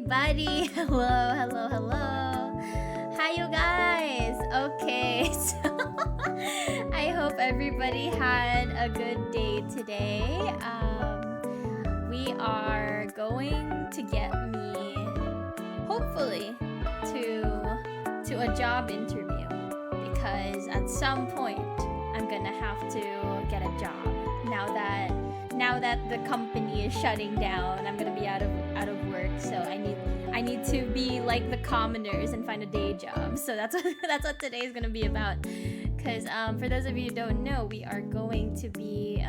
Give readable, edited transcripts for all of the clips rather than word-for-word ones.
everybody! Hello, hello, hello! Hi, you guys! Okay, so I hope everybody had a good day today. We are going to get me, hopefully, to a job interview because at some point I'm gonna have to get a job. Now that the company is shutting down, I'm gonna be out of work, so I need to be like the commoners and find a day job. So that's what today is gonna be about. Because for those of you who don't know, we are going to be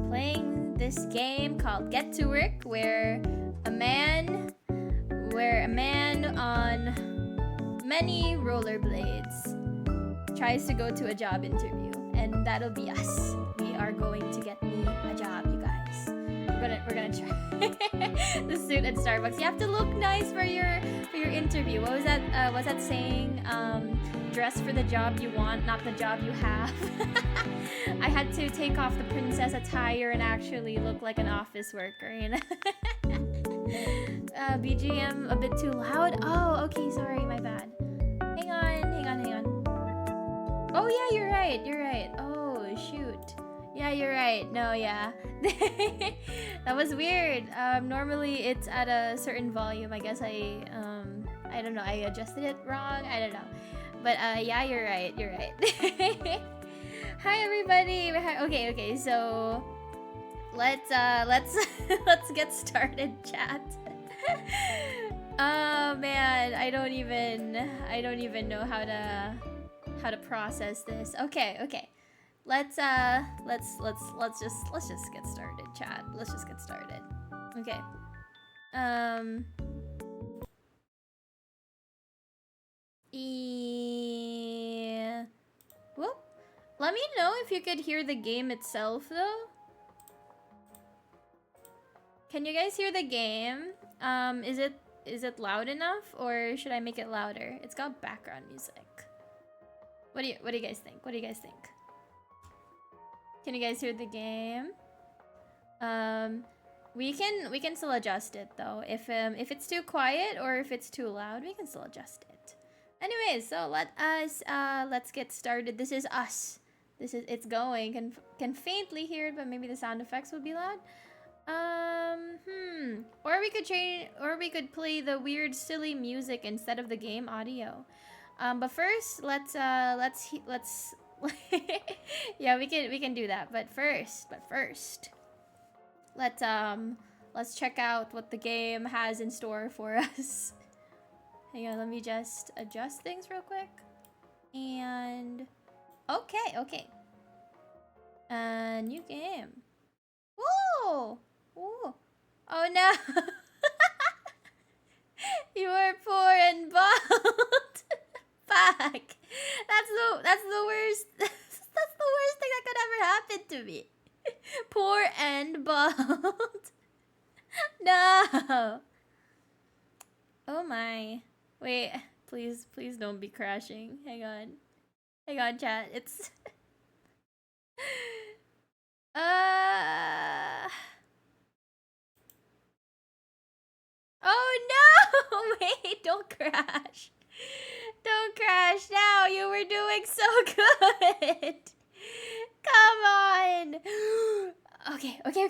playing this game called Get to Work, where a man on many rollerblades tries to go to a job interview, and that'll be us. We are going to get me a job, you guys. We're gonna try the suit at Starbucks. You have to look nice for your interview. What was that? Was that saying? Dress for the job you want, not the job you have. I had to take off the princess attire and actually look like an office worker, you know. BGM a bit too loud. Oh, okay, sorry, my bad. Hang on. Oh yeah, you're right. Oh shoot. Yeah, you're right. No, yeah. That was weird. Normally it's at a certain volume. I guess I don't know. I adjusted it wrong. I don't know. But yeah, you're right. Hi everybody. Okay. So let's let's get started, chat. Oh man, I don't even know how to process this. Okay. Let's just get started, chat. Let's just get started. Okay. Whoop. Let me know if you could hear the game itself, though. Can you guys hear the game? Is it loud enough, or should I make it louder? It's got background music. What do you guys think? Can you guys hear the game? We can still adjust it though. If it's too quiet or if it's too loud, we can still adjust it. Anyways, so let's get started. This is us. It's going. Can faintly hear it, but maybe the sound effects will be loud. Or we could play the weird silly music instead of the game audio. But first, let's yeah, we can do that. But first, let's check out what the game has in store for us. Hang on, let me just adjust things real quick. And okay. New game. Whoa! Ooh. Oh no! You are poor and bald. Fuck. That's the worst. That's the worst thing that could ever happen to me. Poor and bald. No. Oh my. Wait. Please don't be crashing. Hang on, chat. It's. Oh no! Wait, don't crash. Don't crash now. You were doing so good. Come on. Okay. Okay,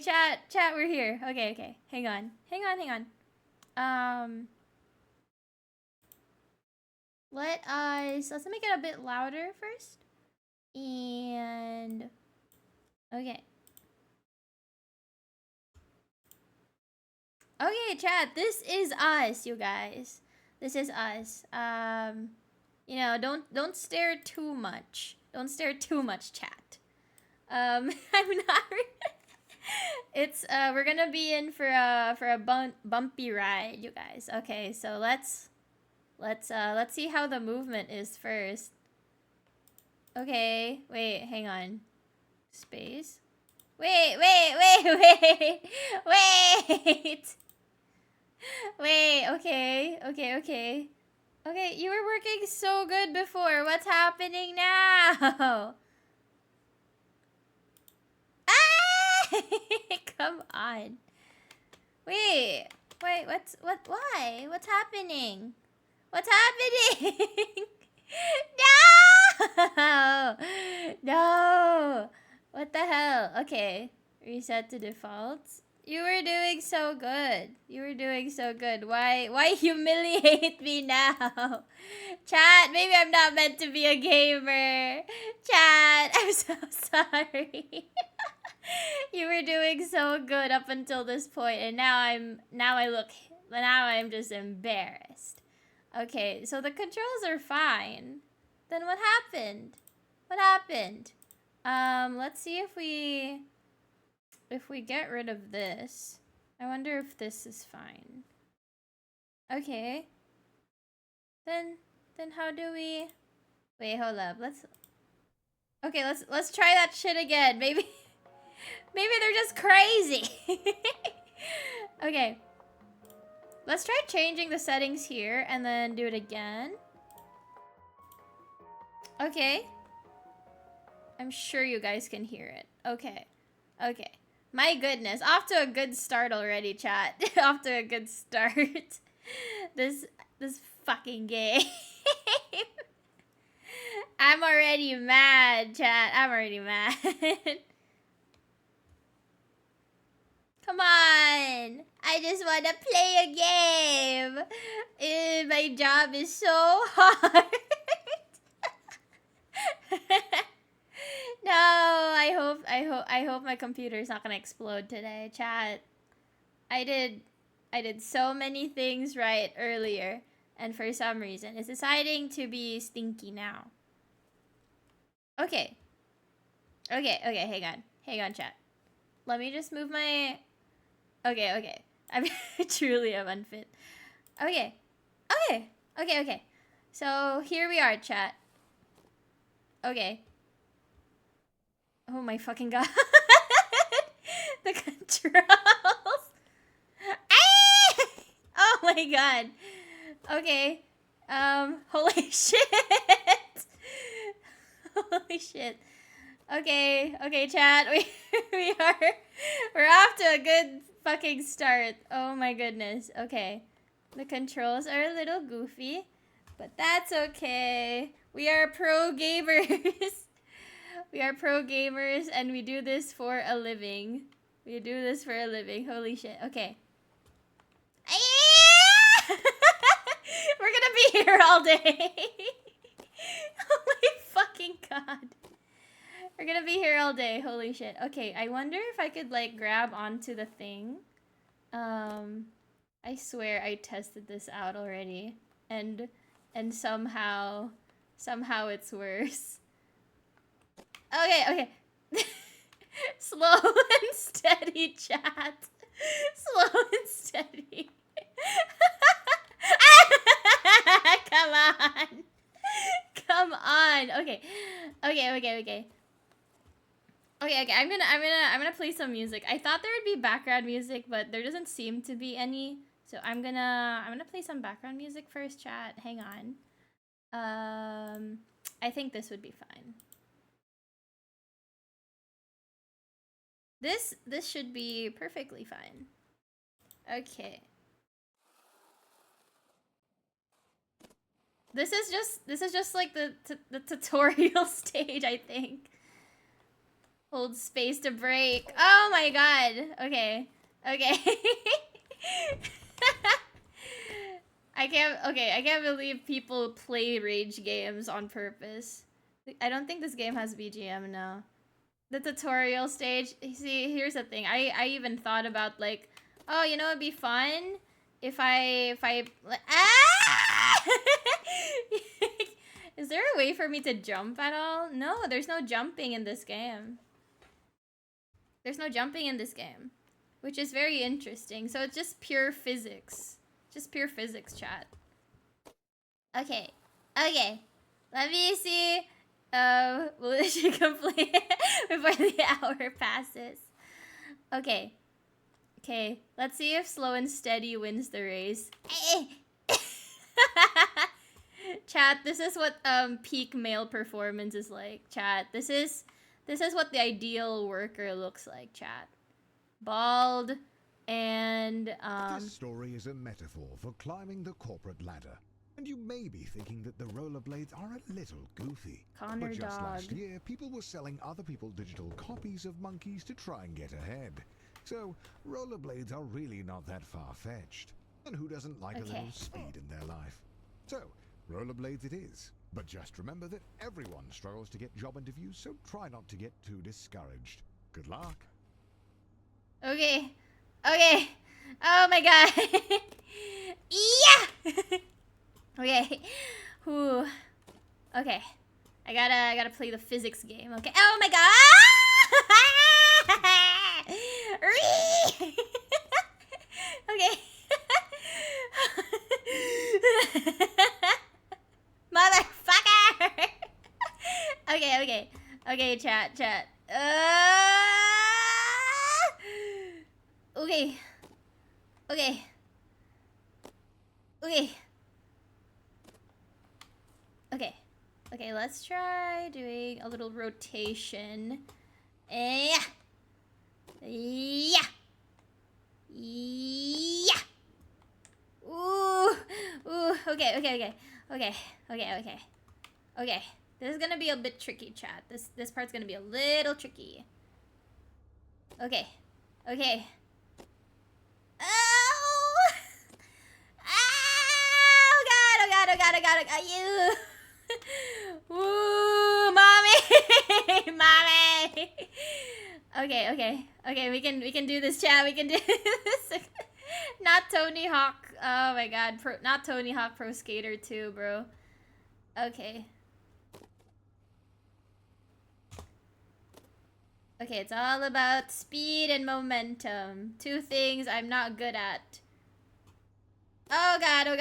chat, we're here. Okay. Hang on. Let's make it a bit louder first. And okay. Okay, chat, this is us, you guys. This is us. You know, don't stare too much. Don't stare too much, chat. I'm not. It's we're gonna be in for a bumpy ride, you guys. Okay, so let's see how the movement is first. Okay, wait, hang on. Space. Wait. Wait, okay. Okay, you were working so good before. What's happening now? Ah! Come on. Wait, why? What's happening? What's happening? No! No! What the hell? Okay, reset to defaults. You were doing so good. You were doing so good. Why humiliate me now? Chat, maybe I'm not meant to be a gamer. Chat, I'm so sorry. You were doing so good up until this point, and now I'm just embarrassed. Okay, so the controls are fine. Then what happened? What happened? Let's see if we get rid of this. I wonder if this is fine. Okay. Then how do we... Wait, hold up. Let's try that shit again. Maybe they're just crazy. Okay. Let's try changing the settings here and then do it again. Okay. I'm sure you guys can hear it. Okay. Okay. My goodness. Off to a good start already, chat. Off to a good start. This fucking game. I'm already mad, chat. I'm already mad. Come on. I just want to play a game. My job is so hard. No, I hope my computer's not gonna explode today, chat. I did so many things right earlier, and for some reason it's deciding to be stinky now. Okay, hang on, chat. Let me just move my... Okay. I truly am unfit. Okay. So here we are, chat. Okay. Oh my fucking god. The controls. Ah! Oh my god. Okay. Holy shit. Holy shit. Okay, chat. We're off to a good fucking start. Oh my goodness. Okay. The controls are a little goofy, but that's okay. We are pro gamers. We are pro gamers, and we do this for a living. Holy shit. Okay. We're gonna be here all day. Oh my fucking god. We're gonna be here all day. Holy shit. Okay, I wonder if I could, like, grab onto the thing. I swear I tested this out already. And somehow it's worse. Okay. Slow and steady, chat. Slow and steady. Come on. Okay. Okay, I'm gonna play some music. I thought there would be background music, but there doesn't seem to be any. So I'm gonna play some background music first, chat. Hang on. I think this would be fine. This should be perfectly fine. Okay. This is just like the tutorial stage, I think. Hold space to break. Oh my god. Okay. I can't believe people play rage games on purpose. I don't think this game has BGM now. The tutorial stage. See, here's the thing. I even thought about, like, oh, you know, it'd be fun if I ah! Is there a way for me to jump at all? No, there's no jumping in this game. There's no jumping in this game, which is very interesting. So it's just pure physics. Just pure physics, chat. Okay. Let me see. Will she complete it before the hour passes? Okay. Let's see if slow and steady wins the race. Chat, this is what peak male performance is like. Chat, this is what the ideal worker looks like. Chat, bald, And This story is a metaphor for climbing the corporate ladder. And you may be thinking that the rollerblades are a little goofy. Connor but just dog. last year, people were selling other people digital copies of monkeys to try and get ahead. So, rollerblades are really not that far-fetched. And who doesn't like a little speed in their life? So, rollerblades it is. But just remember that everyone struggles to get job interviews, so try not to get too discouraged. Good luck. Okay. Okay. Oh my god. Yeah! Okay. Whew. Okay. I gotta play the physics game. Okay. Oh my god! Okay. Motherfucker! Okay. Okay, chat. Okay. Okay, let's try doing a little rotation. Yeah. Ooh. Okay. This is gonna be a bit tricky, chat. This part's gonna be a little tricky. Okay. Oh god, you. Woo, mommy. Okay, we can do this, chat. We can do this. Not Tony Hawk. Oh my god, not Tony Hawk Pro Skater 2, bro. Okay, it's all about speed and momentum. Two things I'm not good at. Oh god. Ay!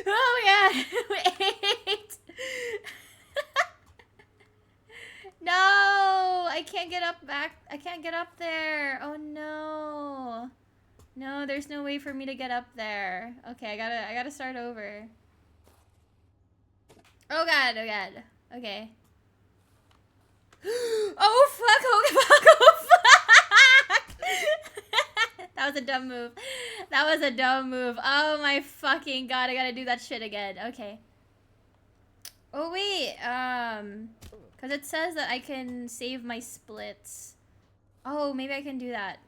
Oh god. Wait. No, I can't get up there. Oh no. No, there's no way for me to get up there. Okay, I gotta start over. Oh god. Okay. Oh fuck. That was a dumb move. Oh my fucking god, I gotta do that shit again. Okay. Oh wait, cause it says that I can save my splits. Oh, maybe I can do that.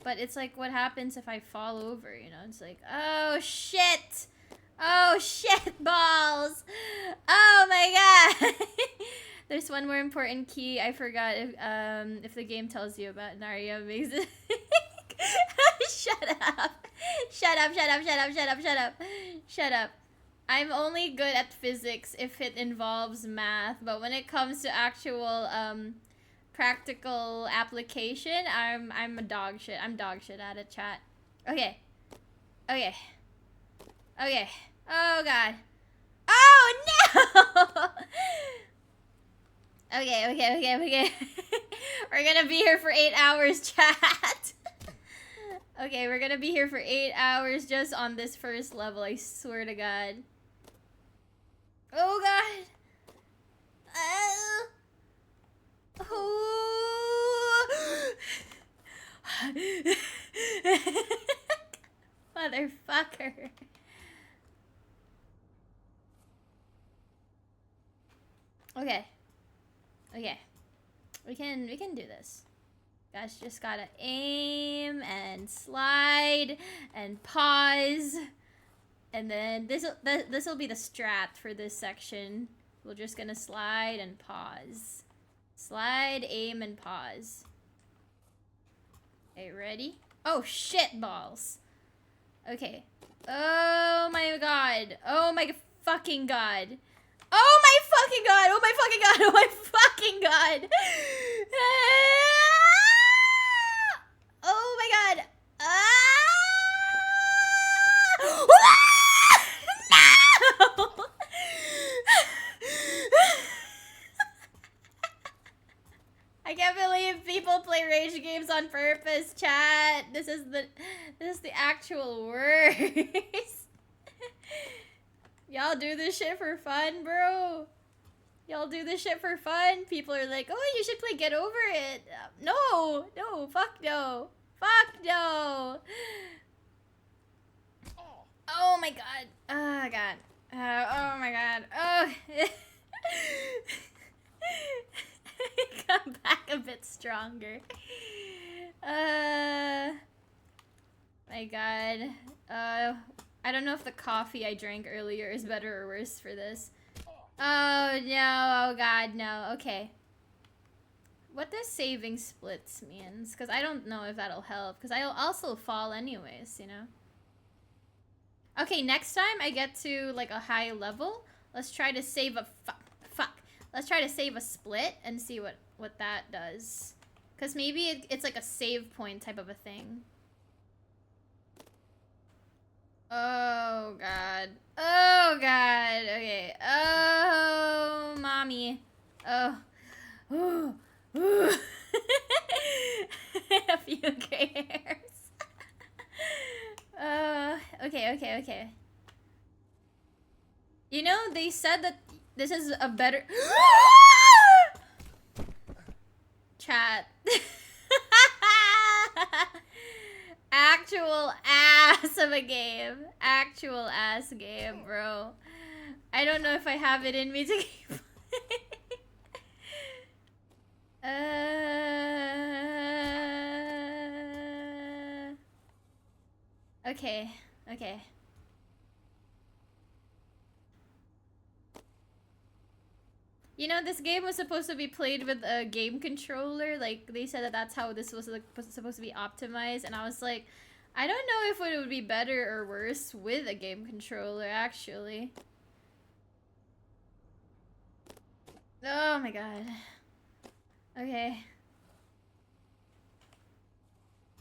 But it's like, what happens if I fall over, you know? It's like, oh shit! Oh shit balls! Oh my god! There's one more important key I forgot if the game tells you about. Naria makes it. Shut up. I'm only good at physics if it involves math, but when it comes to actual practical application, I'm a dog shit. I'm dog shit at it, chat. Okay. Oh god. Oh no! Okay. We're gonna be here for 8 hours, chat. Okay, we're gonna be here for 8 hours just on this first level, I swear to god. Oh god. Motherfucker. Okay. We can do this. Guys, just gotta aim and slide and pause. And then this'll be the strat for this section. We're just gonna slide and pause. Slide, aim, and pause. Okay, ready? Oh shit balls. Okay. Oh my god. Oh my fucking god. Oh my fucking god. Oh my fucking god. Oh my fucking god. Oh my god. No! I can't believe people play rage games on purpose, chat. This is the actual worst. Y'all do this shit for fun, bro. Y'all do this shit for fun. People are like, oh, you should play Get Over It. No, no, fuck no. Fuck no. Oh my god. Oh god. Oh my god. Oh. Come back a bit stronger. My god. I don't know if the coffee I drank earlier is better or worse for this. Oh no, oh god, no. Okay. What does saving splits means? Because I don't know if that'll help. Because I'll also fall anyways, you know? Okay, next time I get to like a high level, let's try to save a fuck. Let's try to save a split and see what that does. Because maybe it's like a save point type of a thing. Oh god. Oh god. Okay. Oh, mommy. Oh. Ooh. Ooh. A few gray hairs. Okay. You know, they said that this is a better chat. Actual ass of a game. Actual ass game, bro. I don't know if I have it in me to keep playing. Okay. You know, this game was supposed to be played with a game controller. Like, they said that that's how this was supposed to be optimized. And I was like, I don't know if it would be better or worse with a game controller, actually. Oh my god. Okay.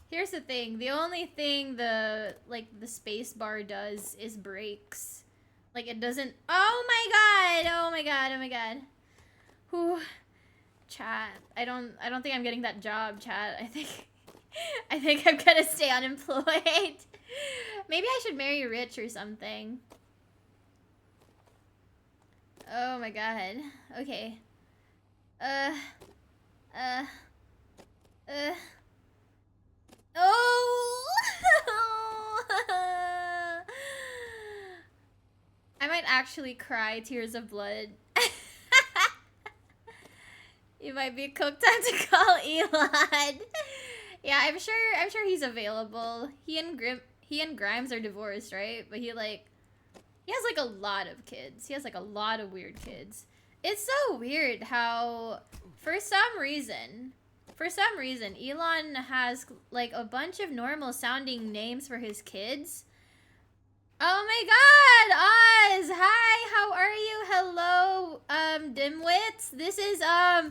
Here's the thing. The only thing the space bar does is brakes. Like, it doesn't... Oh my god! Oh my god. Whew. Chat. I don't think I'm getting that job, chat. I think I'm gonna stay unemployed. Maybe I should marry rich or something. Oh my god. Okay. Oh! I might actually cry tears of blood. You might be cooked. Time to call Elon. Yeah, I'm sure he's available. He and Grimes are divorced, right? But he has like a lot of kids. He has like a lot of weird kids. It's so weird how for some reason Elon has like a bunch of normal sounding names for his kids. Oh my god, Oz! Hi, how are you? Hello, dimwits. This is ah!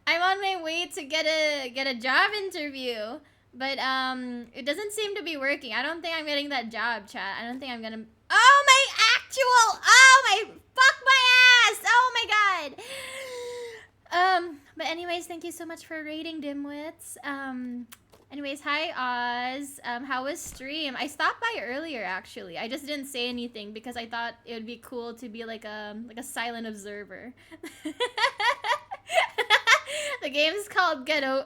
I'm on my way to get a job interview, but it doesn't seem to be working. I don't think I'm getting that job, chat. I don't think I'm gonna. Oh my fuck my ass! Oh my god. But anyways, thank you so much for rating, dimwits. Anyways, hi Oz. How was stream? I stopped by earlier actually. I just didn't say anything because I thought it would be cool to be like a silent observer. The game is called Get to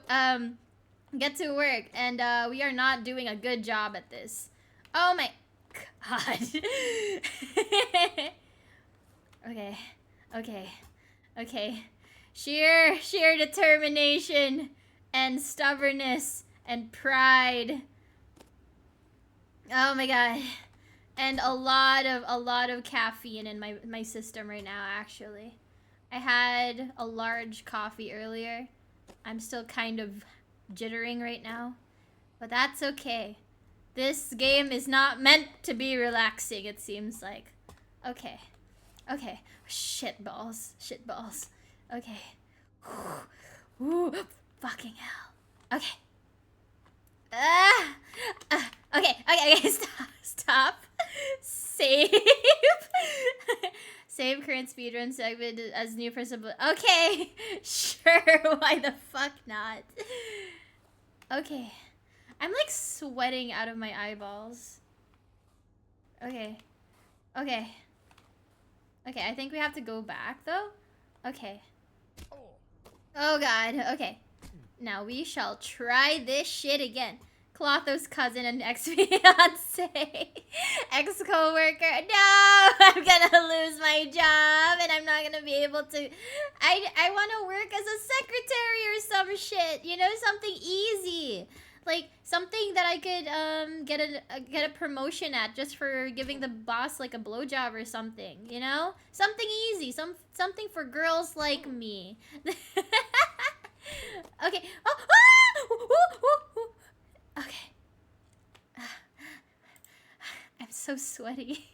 Work, and we are not doing a good job at this. Oh my god. Okay. Sheer determination and stubbornness and pride. Oh my god. And a lot of caffeine in my system right now, actually. I had a large coffee earlier. I'm still kind of jittering right now, but that's okay. This game is not meant to be relaxing, it seems like. Okay. Shit balls. Okay. Ooh, fucking hell. Okay. Okay, stop. Save. Save current speedrun segment as new principal. Okay, sure, why the fuck not? Okay. I'm like sweating out of my eyeballs. Okay. Okay. Okay, I think we have to go back, though. Okay. Oh, God. Okay. Now we shall try this shit again. Clotho's cousin and ex-fiance. Ex-co-worker. No! I'm gonna lose my job and I'm not gonna be able to... I want to work as a secretary or some shit. You know, something easy. Like, something that I could get a promotion at just for giving the boss, like, a blowjob or something, you know? Something easy. Something for girls like me. Okay. Oh, ah! Ooh, ooh, ooh. Okay. I'm so sweaty.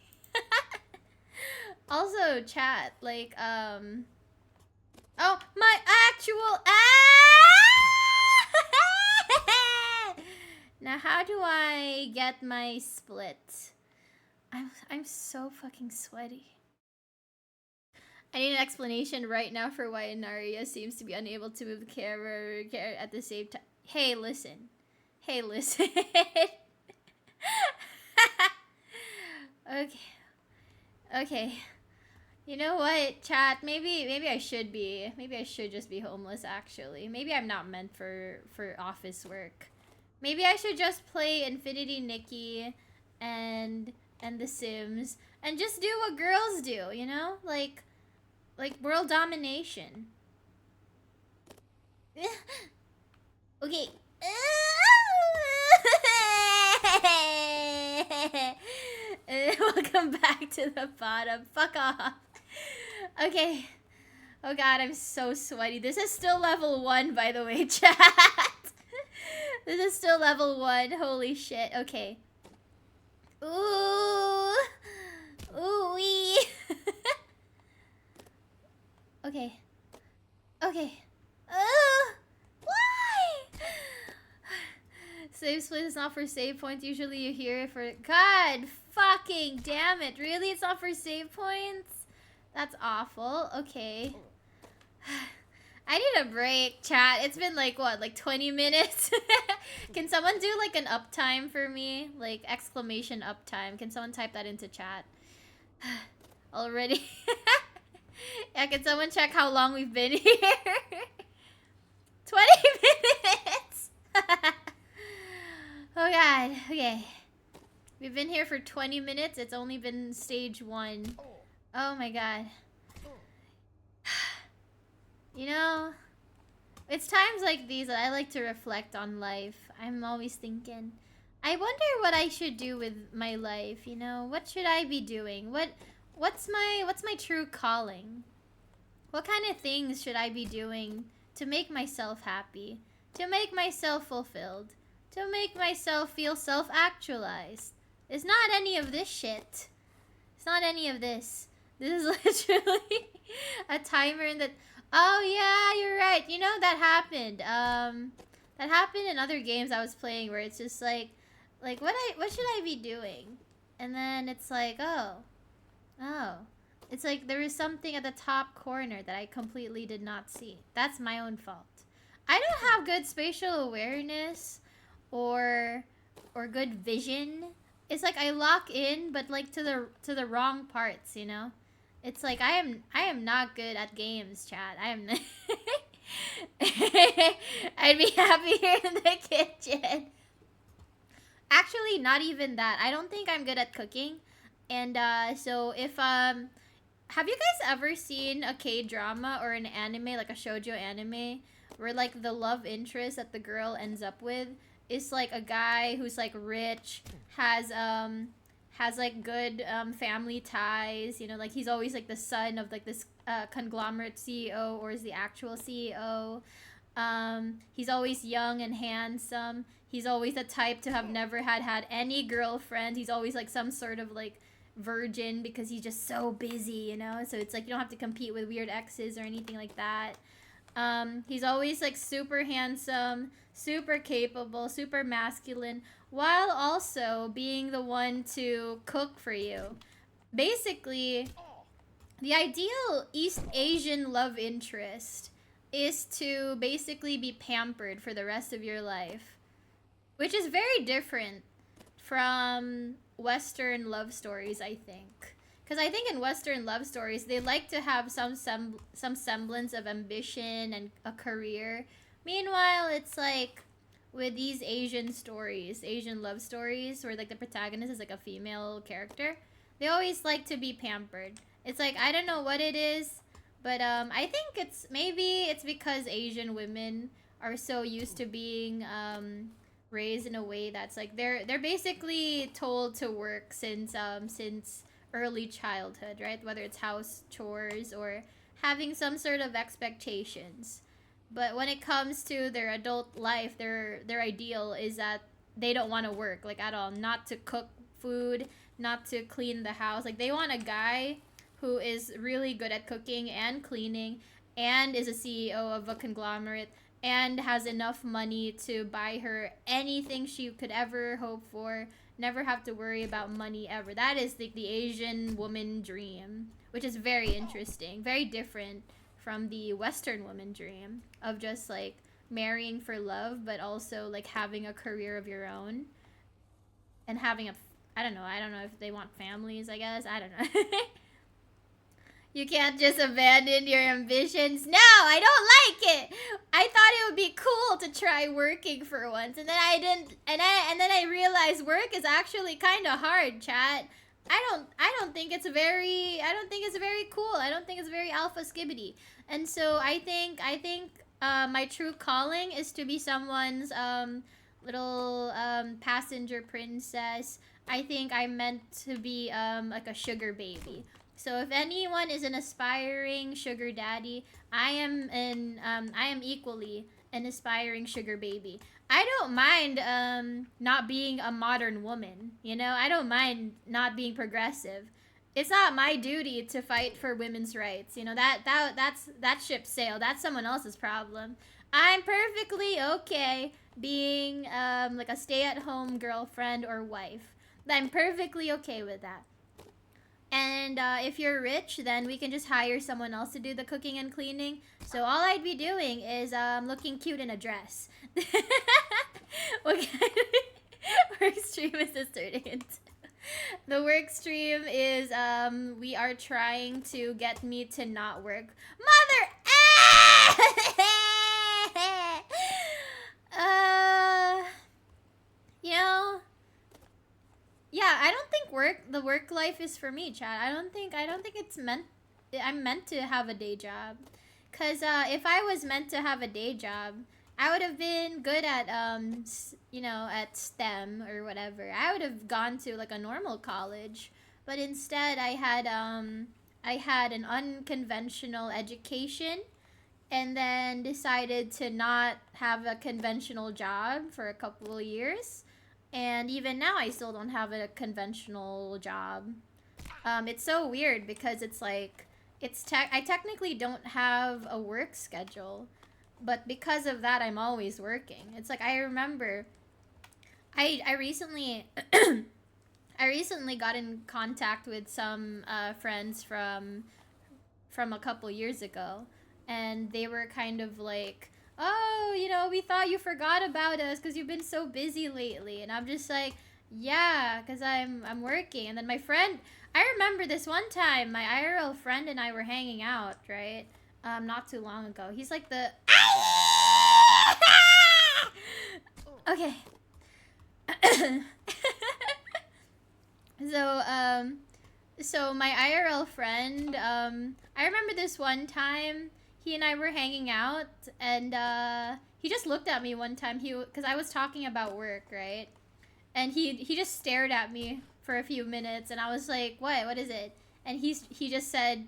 Also, chat, like, oh, my actual... Now, how do I get my split? I'm so fucking sweaty. I need an explanation right now for why Inaria seems to be unable to move the camera at the same time. Hey, listen. Hey, listen. Okay. Okay. You know what, chat? Maybe I should just be homeless, actually. Maybe I'm not meant for office work. Maybe I should just play Infinity Nikki and The Sims and just do what girls do, you know? Like world domination. Okay. Welcome back to the bottom. Fuck off. Okay. Oh god, I'm so sweaty. This is still level 1, by the way, chat. This is still level 1. Holy shit. Okay. Ooh. Ooh-wee. Okay. Okay. Why? Save split is not for save points. Usually you hear it for... God fucking damn it. Really? It's not for save points? That's awful. Okay. I need a break, chat. It's been like, what, like 20 minutes? Can someone do like an uptime for me? Like exclamation uptime. Can someone type that into chat? Already? Yeah, can someone check how long we've been here? 20 minutes! Oh god, okay. We've been here for 20 minutes. It's only been stage 1. Oh my god. You know, it's times like these that I like to reflect on life. I'm always thinking, I wonder what I should do with my life, you know? What should I be doing? What's my true calling? What kind of things should I be doing to make myself happy? To make myself fulfilled? To make myself feel self-actualized? It's not any of this shit. It's not any of this. This is literally a timer in the... Oh yeah, you're right. You know, that happened. That happened in other games I was playing where it's just like what should I be doing? And then it's like, oh. It's like there was something at the top corner that I completely did not see. That's my own fault. I don't have good spatial awareness or good vision. It's like I lock in, but like to the wrong parts, you know? It's like I am not good at games, chat. I am I'd be happier in the kitchen. Actually, not even that. I don't think I'm good at cooking. And so if have you guys ever seen a K-drama or an anime, like a shoujo anime, where like the love interest that the girl ends up with is like a guy who's like rich, has like good family ties, you know, like he's always like the son of like this conglomerate CEO or is the actual CEO. He's always young and handsome. He's always the type to have never had any girlfriend. He's always like some sort of like virgin because he's just so busy, you know? So it's like you don't have to compete with weird exes or anything like that. He's always like super handsome, super capable, super masculine, while also being the one to cook for you. Basically, the ideal East Asian love interest is to basically be pampered for the rest of your life, which is very different from Western love stories, I think. Because I think in Western love stories, they like to have some semblance of ambition and a career. Meanwhile, it's like with these Asian stories, Asian love stories, where like the protagonist is like a female character, they always like to be pampered. It's like, I don't know what it is, but I think it's because Asian women are so used to being raised in a way that's like they're basically told to work since early childhood, right? Whether it's house chores or having some sort of expectations. But when it comes to their adult life, their ideal is that they don't want to work like at all, not to cook food, not to clean the house. Like they want a guy who is really good at cooking and cleaning and is a CEO of a conglomerate and has enough money to buy her anything she could ever hope for, never have to worry about money ever. That is the Asian woman dream, which is very interesting, very different from the Western woman dream of just like marrying for love, but also like having a career of your own and having I don't know if they want families, I guess. I don't know. You can't just abandon your ambitions. No, I don't like it. I thought it would be cool to try working for once, and then I didn't. And then I realized work is actually kind of hard, chat. I don't think it's very. I don't think it's very cool. I don't think it's very alpha skibbity. And so I think my true calling is to be someone's little passenger princess. I think I'm meant to be like a sugar baby. So if anyone is an aspiring sugar daddy, I am equally an aspiring sugar baby. I don't mind not being a modern woman, you know? I don't mind not being progressive. It's not my duty to fight for women's rights. You know, that ship sailed. That's someone else's problem. I'm perfectly okay being like a stay-at-home girlfriend or wife. I'm perfectly okay with that. And if you're rich, then we can just hire someone else to do the cooking and cleaning. So all I'd be doing is looking cute in a dress. What kind of work stream is this turning into? The work stream is we are trying to get me to not work. Mother! You know. Yeah, I don't think the work life is for me, Chad. I don't think I'm meant to have a day job. Cause if I was meant to have a day job, I would have been good at at STEM or whatever. I would have gone to like a normal college, but instead I had an unconventional education and then decided to not have a conventional job for a couple of years. And even now, I still don't have a conventional job. It's so weird because it's like, I technically don't have a work schedule, but because of that, I'm always working. It's like, I remember, I recently, I recently got in contact with some friends from a couple years ago, and they were kind of like, oh, we thought you forgot about us because you've been so busy lately. And I'm just like, yeah, because I'm working. And then my friend, I remember this one time, my IRL friend and I were hanging out, right? Not too long ago. He's like the... Okay. So my IRL friend, I remember this one time, he and I were hanging out, and he just looked at me one time, because I was talking about work, right? And he just stared at me for a few minutes, and I was like, what is it? And he just said,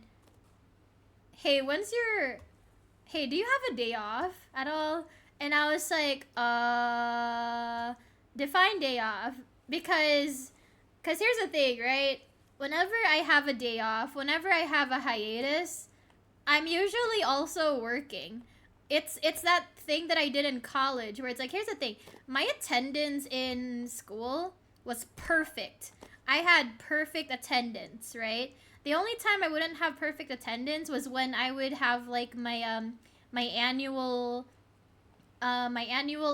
hey, do you have a day off at all? And I was like, define day off, because here's the thing, right? Whenever I have a day off, whenever I have a hiatus, I'm usually also working. It's that thing that I did in college where it's like, here's the thing. My attendance in school was perfect. I had perfect attendance, right? The only time I wouldn't have perfect attendance was when I would have like my annual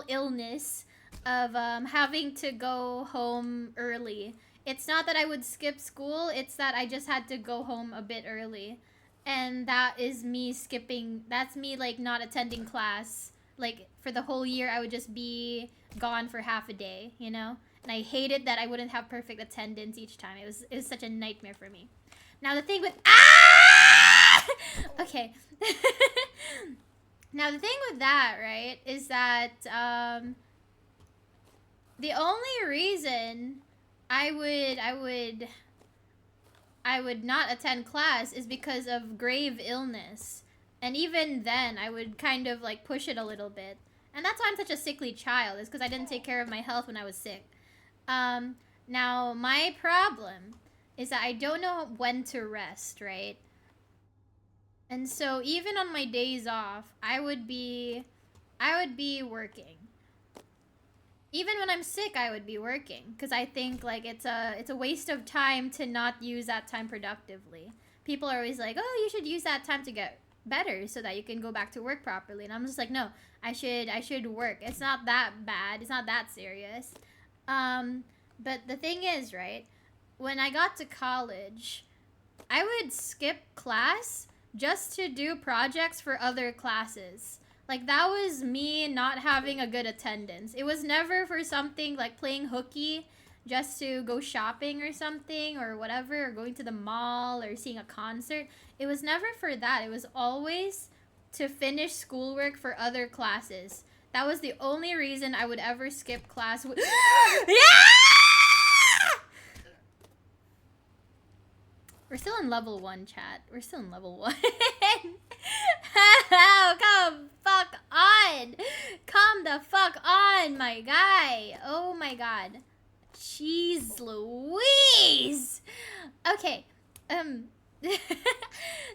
illness of having to go home early. it's not that I would skip school, it's that I just had to go home a bit early. And that is me skipping, that's me like not attending class. Like for the whole year I would just be gone for half a day, you know? And I hated that I wouldn't have perfect attendance each time. It was such a nightmare for me. Now the thing with okay. Now the thing with that, right, is that the only reason I would not attend class is because of grave illness. And even then, I would kind of like push it a little bit. And that's why I'm such a sickly child, is because I didn't take care of my health when I was sick. Now, my problem is that I don't know when to rest, right? And so even on my days off, I would be working. Even when I'm sick, I would be working, because I think like it's a waste of time to not use that time productively. People are always like, "Oh, you should use that time to get better so that you can go back to work properly." And I'm just like, "No, I should work. It's not that bad. It's not that serious." But the thing is, right? When I got to college, I would skip class just to do projects for other classes. Like, that was me not having a good attendance. It was never for something like playing hooky just to go shopping or something or whatever, or going to the mall or seeing a concert. It was never for that. It was always to finish schoolwork for other classes. That was the only reason I would ever skip class. Yeah! We're still in level 1, chat. We're still in level 1. Come fuck on. Come the fuck on, my guy. Oh my god. Jeez Louise. Okay.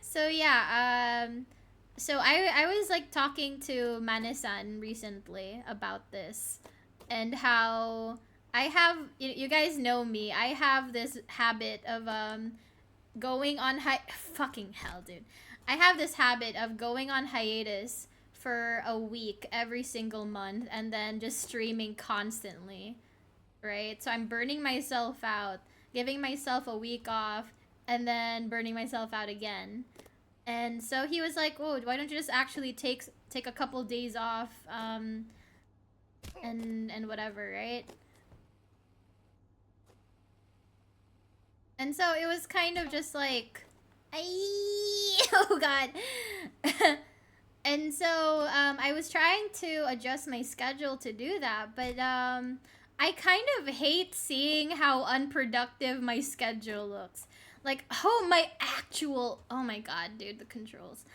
So yeah, so I was like talking to Mane-san recently about this, and how I have, you guys know me, I have this habit of going on fucking hell, dude. I have this habit of going on hiatus for a week every single month and then just streaming constantly, right? So I'm burning myself out, giving myself a week off, and then burning myself out again. And so he was like, "Oh, why don't you just actually take a couple days off, and whatever, right?" And so it was kind of just like, oh god. And so I was trying to adjust my schedule to do that, but I kind of hate seeing how unproductive my schedule looks. Like, oh my god, dude, the controls.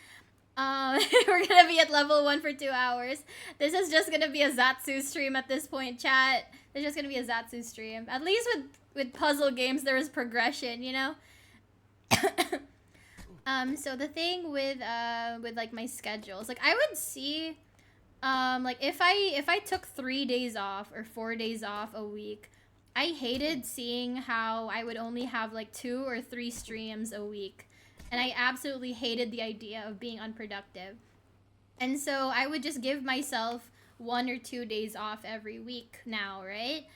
We're gonna be at level 1 for 2 hours. This is just gonna be a Zatsu stream at this point, chat. It's just gonna be a Zatsu stream. At least with puzzle games, there is progression, you know? So the thing with like my schedules, like I would see, like if I took 3 days off or 4 days off a week, I hated seeing how I would only have like 2 or 3 streams a week. And I absolutely hated the idea of being unproductive. And so I would just give myself 1 or 2 days off every week now, right?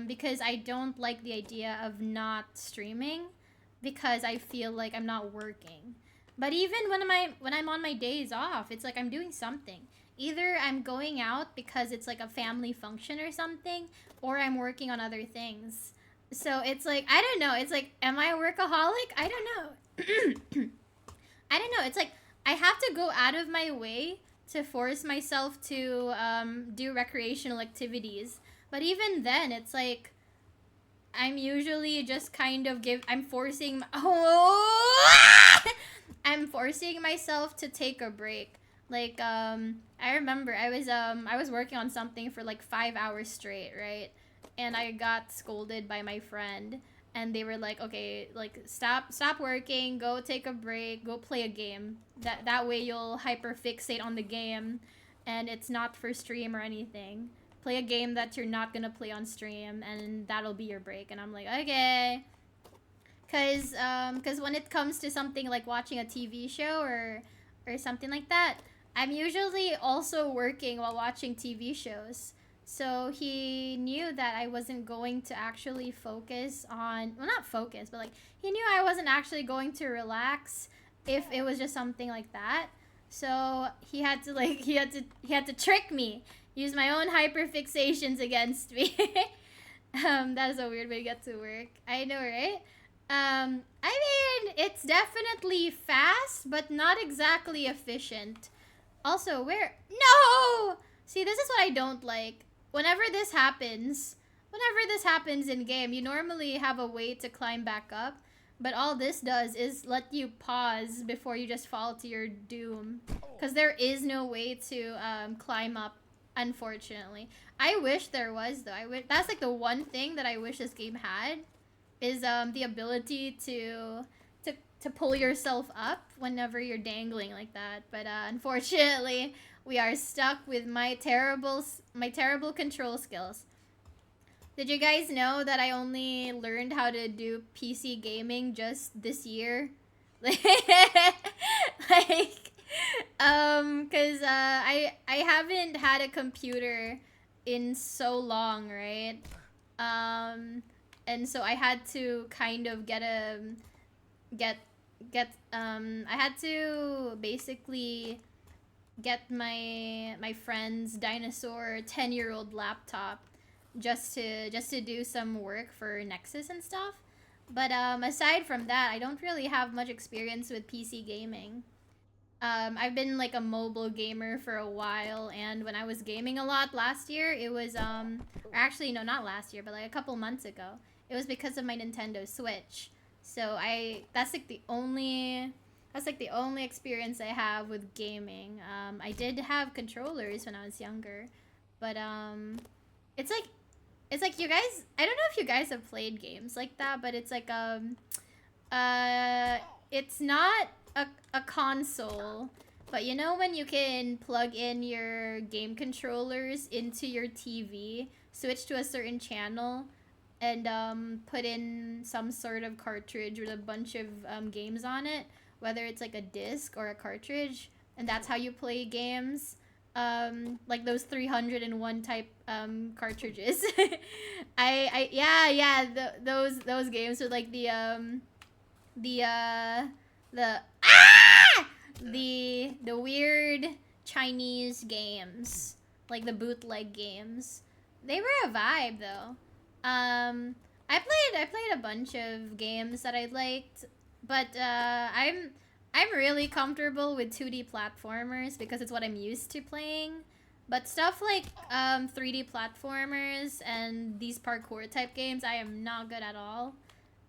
Because I don't like the idea of not streaming, because I feel like I'm not working. But even when I'm on my days off, it's like I'm doing something. Either I'm going out because it's like a family function or something, or I'm working on other things. So it's like, I don't know. It's like, am I a workaholic? I don't know. I don't know. It's like I have to go out of my way to force myself to do recreational activities. But even then, it's like I'm usually just kind of I'm forcing myself to take a break. Like I remember I was working on something for like 5 hours straight, right? And I got scolded by my friend. And they were like, "Okay, like stop working, go take a break, go play a game. That way you'll hyperfixate on the game, and it's not for stream or anything. Play a game that you're not gonna play on stream, and that'll be your break." And I'm like, "Okay." Cause when it comes to something like watching a TV show or something like that, I'm usually also working while watching TV shows. So he knew that I wasn't going to actually focus on, well, not focus, but like he knew I wasn't actually going to relax if it was just something like that. So he had to like he had to trick me, use my own hyperfixations against me. That is a weird way to get to work. I know, right? I mean, it's definitely fast, but not exactly efficient. Also, where? No! See, this is what I don't like. Whenever this happens in game, you normally have a way to climb back up, but all this does is let you pause before you just fall to your doom. Because there is no way to climb up, unfortunately. I wish there was, though. That's like the one thing that I wish this game had, is the ability to pull yourself up whenever you're dangling like that. But unfortunately, we are stuck with my terrible control skills. Did you guys know that I only learned how to do PC gaming just this year? Like, cause I haven't had a computer in so long, right? And so I had to kind of I had to basically get my friend's dinosaur 10-year-old laptop just to do some work for NEXAS and stuff. But aside from that, I don't really have much experience with PC gaming. I've been like a mobile gamer for a while, and when I was gaming a lot last year, it was or actually no, not last year, but like a couple months ago. It was because of my Nintendo Switch. So that's like the only experience I have with gaming. I did have controllers when I was younger, but it's like you guys, I don't know if you guys have played games like that, but it's like it's not a console, but you know when you can plug in your game controllers into your TV, switch to a certain channel, and put in some sort of cartridge with a bunch of games on it, whether it's like a disc or a cartridge, and that's how you play games. Like those 301 type cartridges. Those games with like the weird Chinese games, like the bootleg games. They were a vibe though. I played a bunch of games that I liked, but I'm really comfortable with 2D platformers because it's what I'm used to playing. But stuff like 3D platformers and these parkour type games, I am not good at all,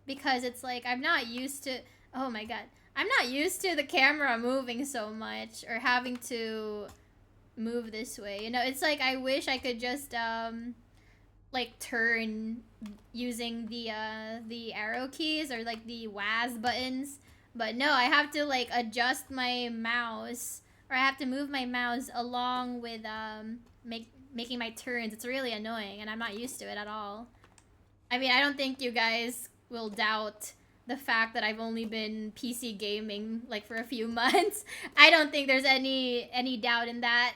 because it's like I'm not used to, oh my god, I'm not used to the camera moving so much or having to move this way. You know, it's like I wish I could just like turn using the arrow keys or like the WAS buttons, but no, I have to like adjust my mouse, or I have to move my mouse along with making my turns. It's really annoying, and I'm not used to it at all. I mean, I don't think you guys will doubt the fact that I've only been PC gaming like for a few months. I don't think there's any doubt in that.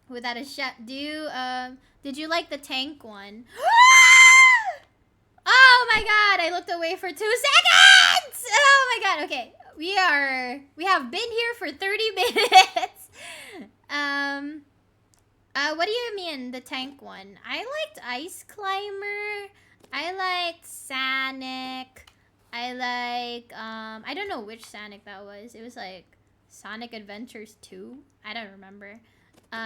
Without a shot, did you like the tank one? Oh my god, I looked away for 2 seconds! Oh my god, okay. We have been here for 30 minutes. What do you mean, the tank one? I liked Ice Climber. I liked Sonic. I like, I don't know which Sonic that was. It was like Sonic Adventures 2? I don't remember.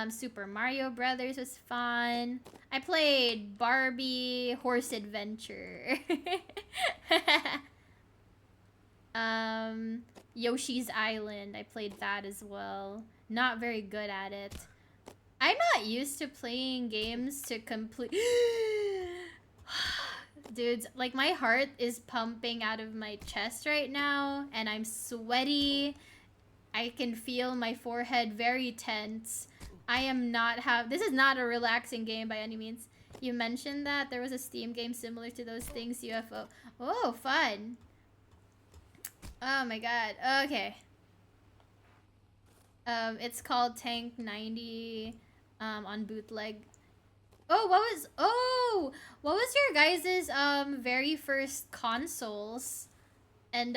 Super Mario Brothers was fun. I played Barbie Horse Adventure. Yoshi's Island, I played that as well. Not very good at it. I'm not used to playing games to complete. Dudes, like my heart is pumping out of my chest right now, and I'm sweaty. I can feel my forehead very tense. This is not a relaxing game by any means. You mentioned that there was a Steam game similar to those things, UFO. Oh, fun. Oh my god. Okay. It's called Tank 90. on bootleg. Oh, what was your guys's very first consoles? And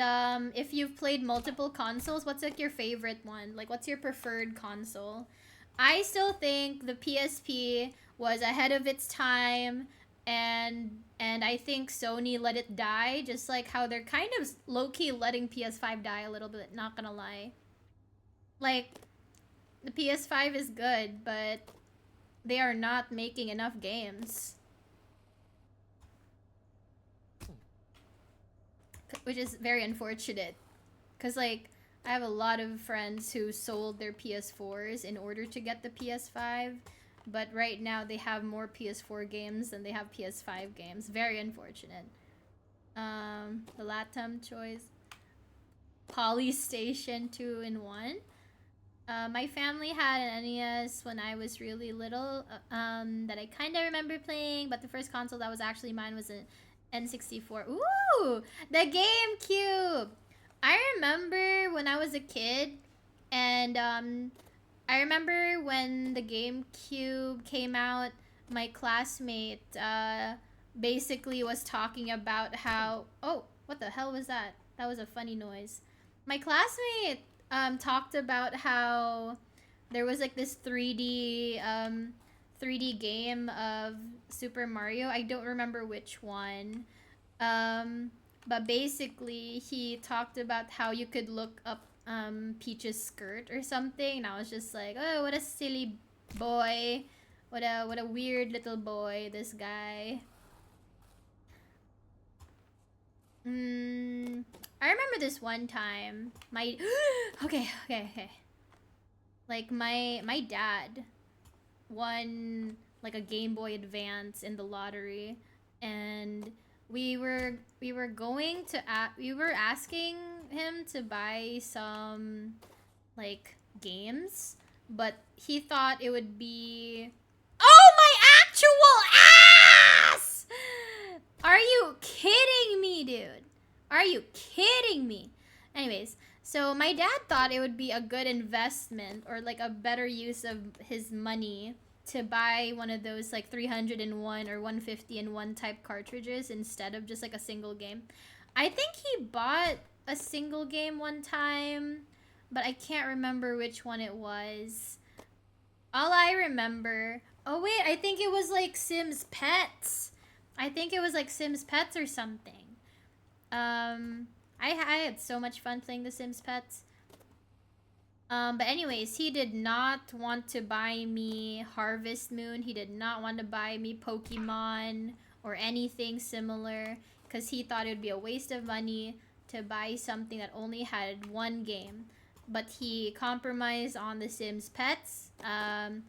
if you've played multiple consoles, what's like your favorite one? Like, what's your preferred console? I still think the PSP was ahead of its time, and I think Sony let it die, just like how they're kind of low-key letting PS5 die a little bit, not gonna lie. Like, the PS5 is good, but they are not making enough games. Which is very unfortunate. Because, like, I have a lot of friends who sold their PS4s in order to get the PS5. But right now, they have more PS4 games than they have PS5 games. Very unfortunate. The Latam choice. Polystation 2-in-1. My family had an NES when I was really little that I kind of remember playing, but the first console that was actually mine was an N64. Ooh! The GameCube! I remember when I was a kid, and I remember when the GameCube came out, my classmate basically was talking about how... Oh, what the hell was that? That was a funny noise. My classmate talked about how there was like this 3D game of Super Mario. I don't remember which one. But basically he talked about how you could look up Peach's skirt or something, and I was just like, oh, what a silly boy. What a weird little boy, this guy. I remember this one time, my okay. Like my dad won like a Game Boy Advance in the lottery, and we were asking him to buy some like games, but he thought it would be... Oh, my actual ass! Are you kidding me, dude? Are you kidding me? Anyways, so my dad thought it would be a good investment, or like a better use of his money, to buy one of those like 300-in-1 or 150-in-1 type cartridges instead of just like a single game. I think he bought a single game one time, but I can't remember which one it was. All I remember... Oh wait, I think it was like Sims Pets. I think it was like Sims Pets or something. I had so much fun playing the Sims Pets. But anyways, he did not want to buy me Harvest Moon. He did not want to buy me Pokemon or anything similar, because he thought it would be a waste of money to buy something that only had one game. But he compromised on the Sims Pets,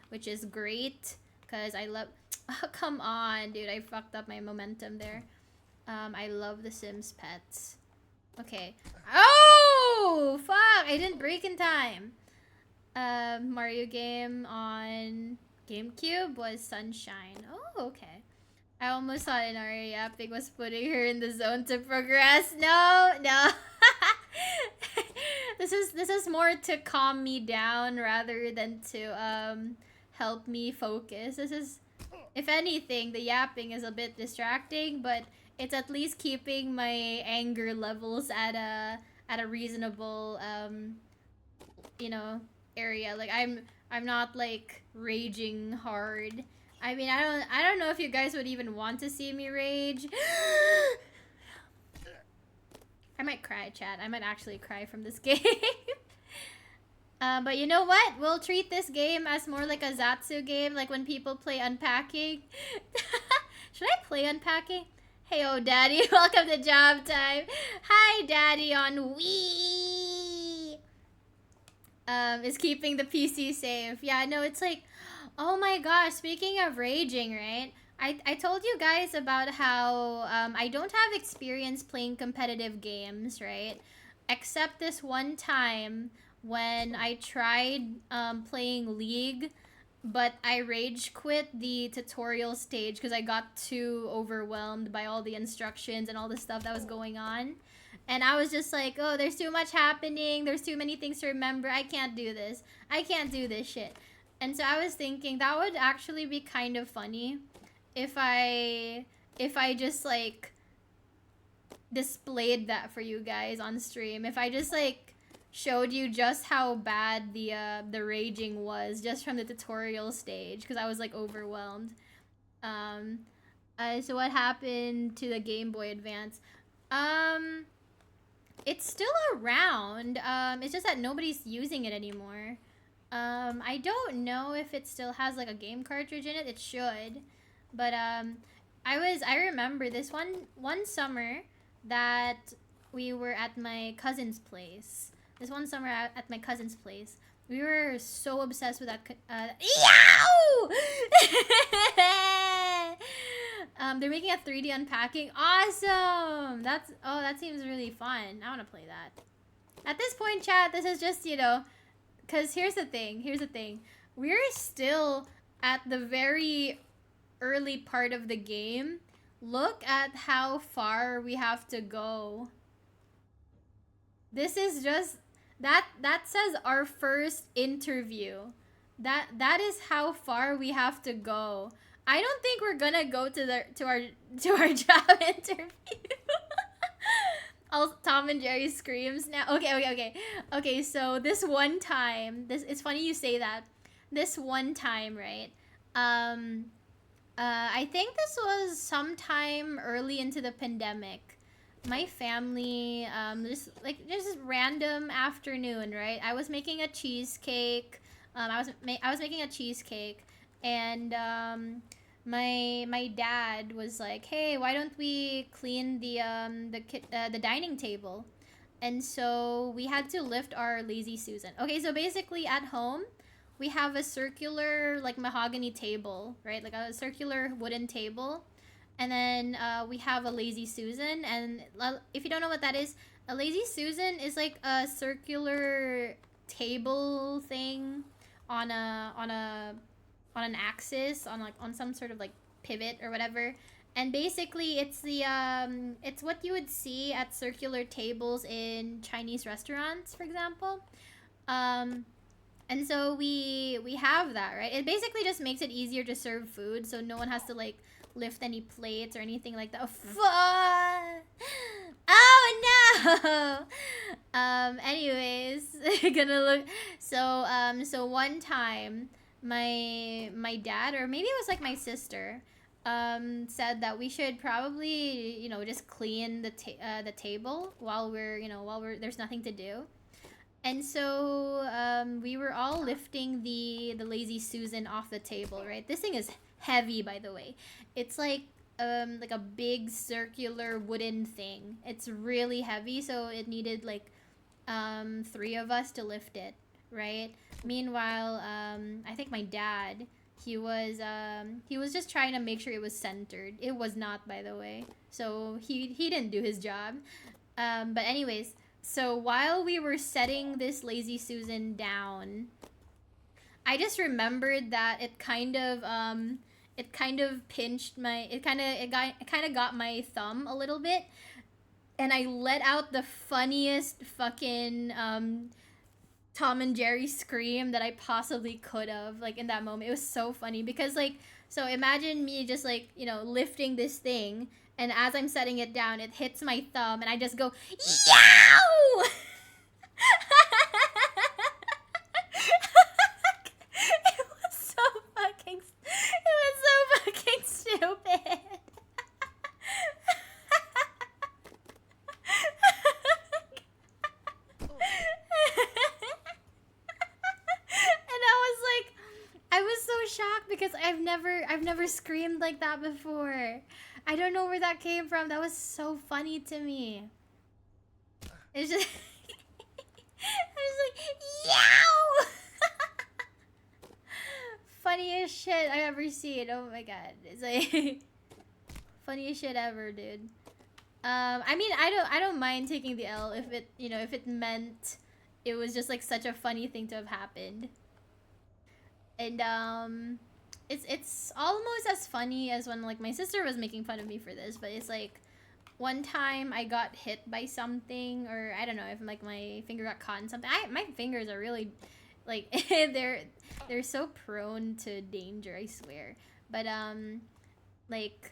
which is great, because I love... Oh, come on, dude. I fucked up my momentum there. I love the Sims Pets. Okay. Oh, fuck! I didn't break in time. Mario game on GameCube was Sunshine. Oh, okay. I almost thought Inari Yapik was putting her in the zone to progress. No. This is more to calm me down rather than to help me focus. This is, if anything, the yapping is a bit distracting, but it's at least keeping my anger levels at a reasonable you know, area. Like I'm not like raging hard. I mean, I don't know if you guys would even want to see me rage. I might cry, chat. I might actually cry from this game. But you know what? We'll treat this game as more like a Zatsu game, like when people play Unpacking. Should I play Unpacking? Hey, oh, Daddy. Welcome to Job Time. Hi, Daddy on Wii. Is keeping the PC safe. Yeah, no, it's like... Oh my gosh, speaking of raging, right? I told you guys about how I don't have experience playing competitive games, right? Except this one time when I tried playing League, but I rage quit the tutorial stage because I got too overwhelmed by all the instructions and all the stuff that was going on. And I was just like, oh, there's too much happening. There's too many things to remember. I can't do this. I can't do this shit. And so I was thinking that would actually be kind of funny if I just like displayed that for you guys on stream. If I just like showed you just how bad the raging was just from the tutorial stage, because I was like overwhelmed. So what happened to the Game Boy Advance? It's still around. It's just that nobody's using it anymore. I don't know if it still has like a game cartridge in it. It should. But I remember this one summer that we were at my cousin's place. This one summer at my cousin's place, we were so obsessed with that. Yow! They're making a 3D unpacking. Awesome! That seems really fun. I want to play that. At this point, chat, this is just, you know, because here's the thing. We're still at the very early part of the game. Look at how far we have to go. This is just that says our first interview. That is how far we have to go. I don't think we're gonna go to our job interview. All Tom and Jerry screams now. Okay, so this one time, it's funny you say that. This one time, right? I think this was sometime early into the pandemic. My family, just random afternoon, right? I was making a cheesecake. I was making a cheesecake, and my dad was like, "Hey, why don't we clean the dining table?" And so we had to lift our lazy Susan. Okay, so basically at home, we have a circular like mahogany table, right? Like a circular wooden table. And then we have a lazy Susan. And if you don't know what that is, a lazy Susan is like a circular table thing on an axis, on some sort of like pivot or whatever. And basically it's it's what you would see at circular tables in Chinese restaurants, for example. And so we have that, right? It basically just makes it easier to serve food, so no one has to like lift any plates or anything like that. Oh no! Anyways, gonna look. So one time, my dad, or maybe it was like my sister, said that we should probably, you know, just clean the table while we're there's nothing to do. And so we were all lifting the lazy Susan off the table, right? This thing is heavy, by the way. It's like a big circular wooden thing. It's really heavy, so it needed like 3 of us to lift it, right? Meanwhile, I think my dad, he was just trying to make sure it was centered. It was not, by the way. So he didn't do his job. But anyways, so while we were setting this lazy Susan down, I just remembered that it kind of pinched my, it kind of got my thumb a little bit, and I let out the funniest fucking Tom and Jerry scream that I possibly could have, like, in that moment. It was so funny because, like, so imagine me just, like, you know, lifting this thing, and as I'm setting it down, it hits my thumb, and I just go, yow! It was so fucking stupid. I was so shocked because I've never screamed like that before. I don't know where that came from. That was so funny to me. It's just I was like, yow! Funniest shit I've ever seen. Oh my god. It's like funniest shit ever, dude. I mean, I don't mind taking the L if it, you know, if it meant it was just like such a funny thing to have happened. And it's almost as funny as when like my sister was making fun of me for this, but it's like one time I got hit by something, or I don't know if like my finger got caught in something. My fingers are really, like they're so prone to danger, I swear. But like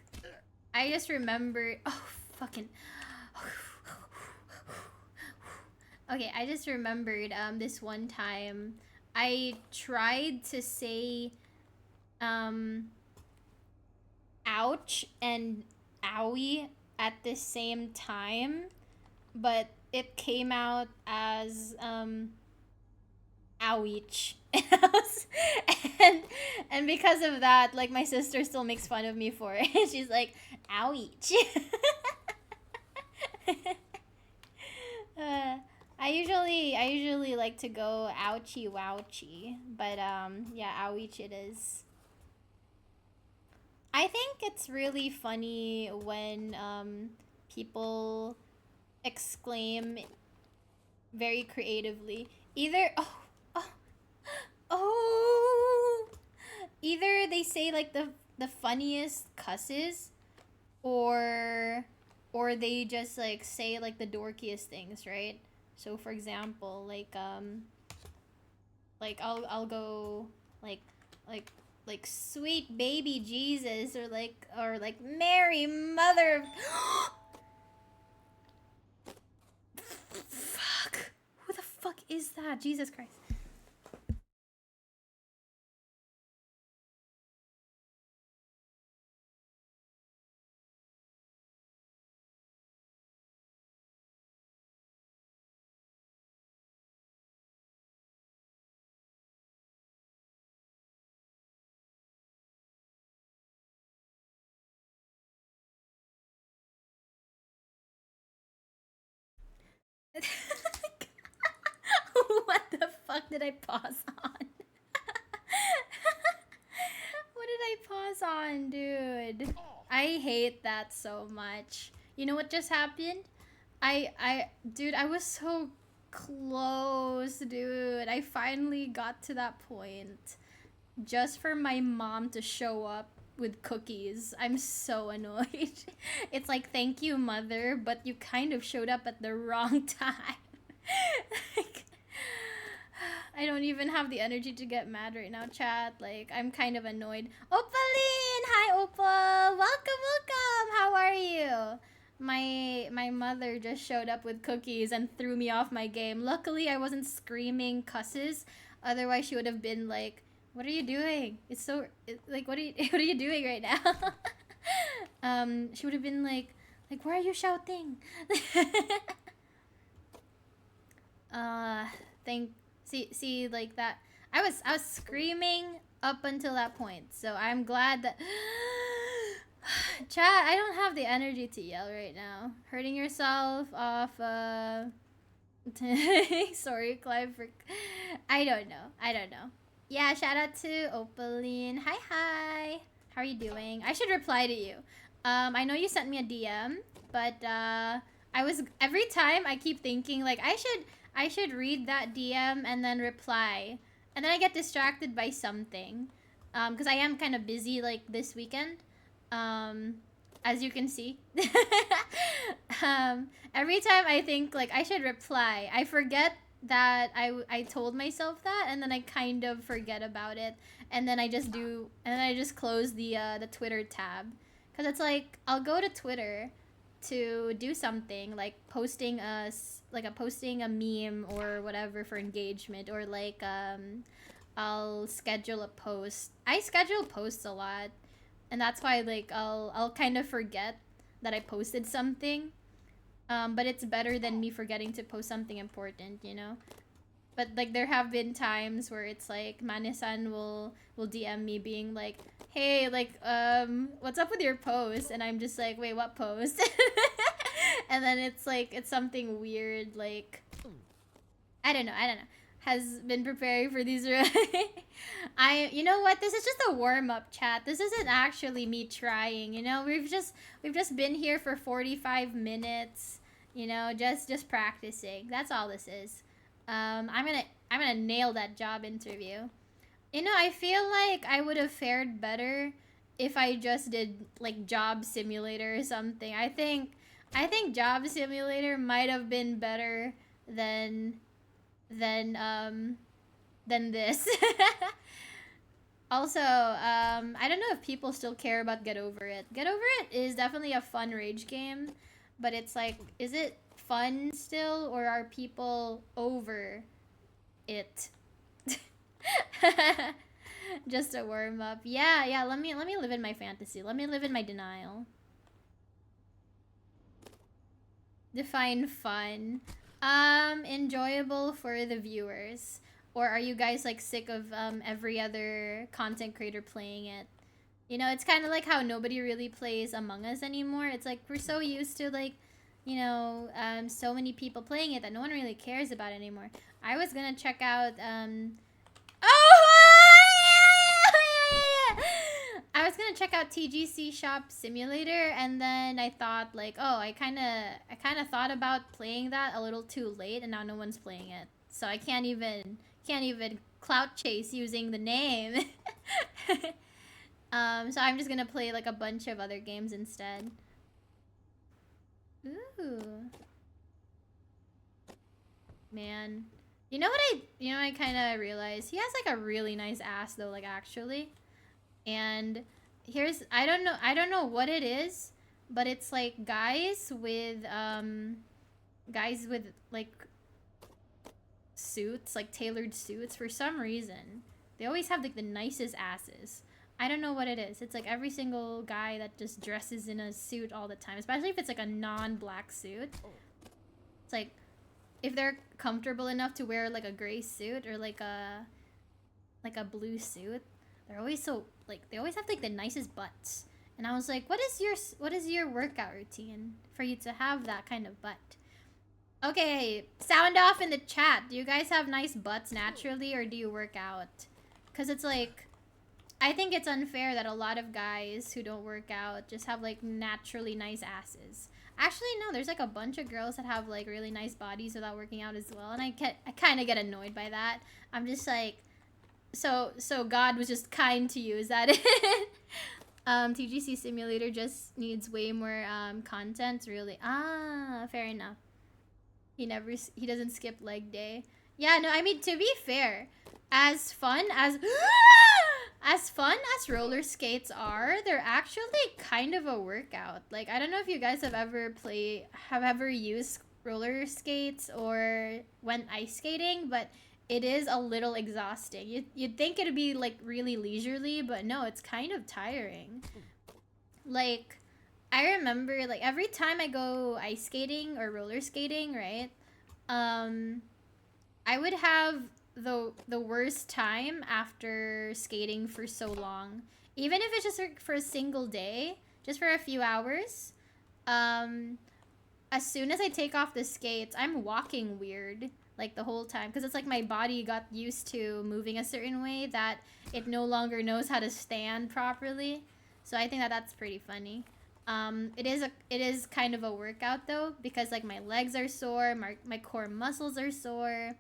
I just remember, oh fucking okay, I just remembered this one time I tried to say ouch and owie at the same time, but it came out as ouch. and and because of that, like my sister still makes fun of me for it. She's like, ouch. I usually like to go ouchie wouchie, but yeah, ouch it is. I think it's really funny when people exclaim very creatively. Either oh, oh, either they say like the funniest cusses, or they just like say like the dorkiest things, right? So for example, like I'll go like like sweet baby Jesus, or like Mary Mother of fuck. Who the fuck is that? Jesus Christ. What the fuck did I pause on? What did I pause on, dude? I hate that so much. You know what just happened? Dude, I was so close, dude. I finally got to that point just for my mom to show up with cookies. I'm so annoyed. It's like, thank you, mother, but you kind of showed up at the wrong time. Like, I don't even have the energy to get mad right now, chat. Like, I'm kind of annoyed. Opaline! Hi, Opal! Welcome, welcome! How are you? My mother just showed up with cookies and threw me off my game. Luckily, I wasn't screaming cusses. Otherwise, she would have been like, what are you doing? It's so... like, what are you, what are you doing right now? She would have been like, why are you shouting? Thank... See, like that. I was screaming up until that point. So I'm glad that... Chat, I don't have the energy to yell right now. Hurting yourself off, sorry, Clive. I don't know. Yeah, shout out to Opaline. Hi, hi. How are you doing? I should reply to you. I know you sent me a DM, but every time I keep thinking like I should read that DM and then reply, and then I get distracted by something, because I am kind of busy like this weekend, as you can see. Every time I think like I should reply, I forget that I told myself that, and then I kind of forget about it, and then I just do, and then I just close the Twitter tab, because it's like I'll go to Twitter to do something like posting a meme or whatever for engagement, or like I'll schedule a post. I schedule posts a lot, and that's why like I'll kind of forget that I posted something. But it's better than me forgetting to post something important, you know? But like there have been times where it's like Mane-san will DM me being like, hey, like what's up with your post? And I'm just like, wait, what post? And then it's like it's something weird, like I don't know. Has been preparing for these. You know what? This is just a warm up, chat. This isn't actually me trying. You know, we've just been here for 45 minutes. You know, just practicing. That's all this is. I'm gonna nail that job interview. You know, I feel like I would have fared better if I just did like Job Simulator or something. I think Job Simulator might have been better than than this. Also, I don't know if people still care about Get Over It. Get Over It is definitely a fun rage game, but it's like, is it fun still, or are people over it? Just a warm up. Yeah, yeah. Let me live in my fantasy. Let me live in my denial. Define fun. Enjoyable for the viewers. Or are you guys like sick of every other content creator playing it? You know, it's kind of like how nobody really plays Among Us anymore. It's like we're so used to like, you know, so many people playing it that no one really cares about it anymore. I was gonna check out I was gonna check out TGC Shop Simulator, and then I thought like, oh, I kind of thought about playing that a little too late, and now no one's playing it, so I can't even clout chase using the name. So I'm just gonna play like a bunch of other games instead. Ooh, man, you know what I kind of realized? He has like a really nice ass though, like actually. And here's I don't know what it is, but it's like guys with like suits, like tailored suits for some reason. They always have like the nicest asses. I don't know what it is. It's like every single guy that just dresses in a suit all the time, especially if it's like a non-black suit. It's like if they're comfortable enough to wear like a gray suit or like a blue suit, they're always so like they always have like the nicest butts. And I was like, what is your workout routine for you to have that kind of butt? Okay, sound off in the chat. Do you guys have nice butts naturally, or do you work out? Because it's like, I think it's unfair that a lot of guys who don't work out just have like naturally nice asses. Actually, no, there's like a bunch of girls that have like really nice bodies without working out as well, and I kind of get annoyed by that. I'm just like, so God was just kind to you, is that it? TGC Simulator just needs way more content, really. Ah, fair enough. He doesn't skip leg day. Yeah, no, I mean, to be fair, as fun as roller skates are, they're actually kind of a workout. Like, I don't know if you guys have ever used roller skates or went ice skating, but it is a little exhausting. You'd think it'd be like really leisurely, but no, it's kind of tiring. Like, I remember like every time I go ice skating or roller skating, right? I would have the worst time after skating for so long. Even if it's just for a single day, just for a few hours. As soon as I take off the skates, I'm walking weird like the whole time, because it's like my body got used to moving a certain way that it no longer knows how to stand properly. So I think that's pretty funny. It is kind of a workout though, because like my legs are sore, my core muscles are sore,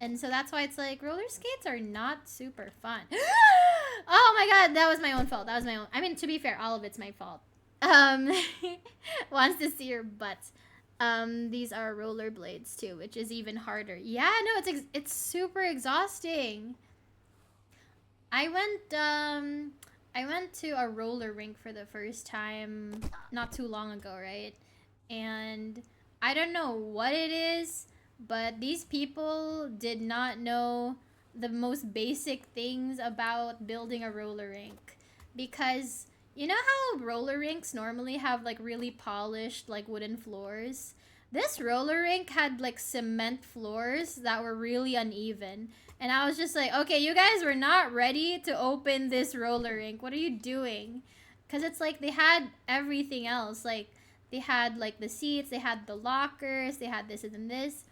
and so that's why it's like roller skates are not super fun. Oh my god, that was my own fault. I mean, to be fair, all of it's my fault. Wants to see your butts. These are rollerblades too, which is even harder. Yeah, no, it's super exhausting. I went to a roller rink for the first time not too long ago, right? And I don't know what it is, but these people did not know the most basic things about building a roller rink. Because you know how roller rinks normally have like really polished like wooden floors? This roller rink had like cement floors that were really uneven. And I was just like, okay, you guys were not ready to open this roller rink. What are you doing? Because it's like they had everything else. Like they had like the seats, they had the lockers, they had this and this.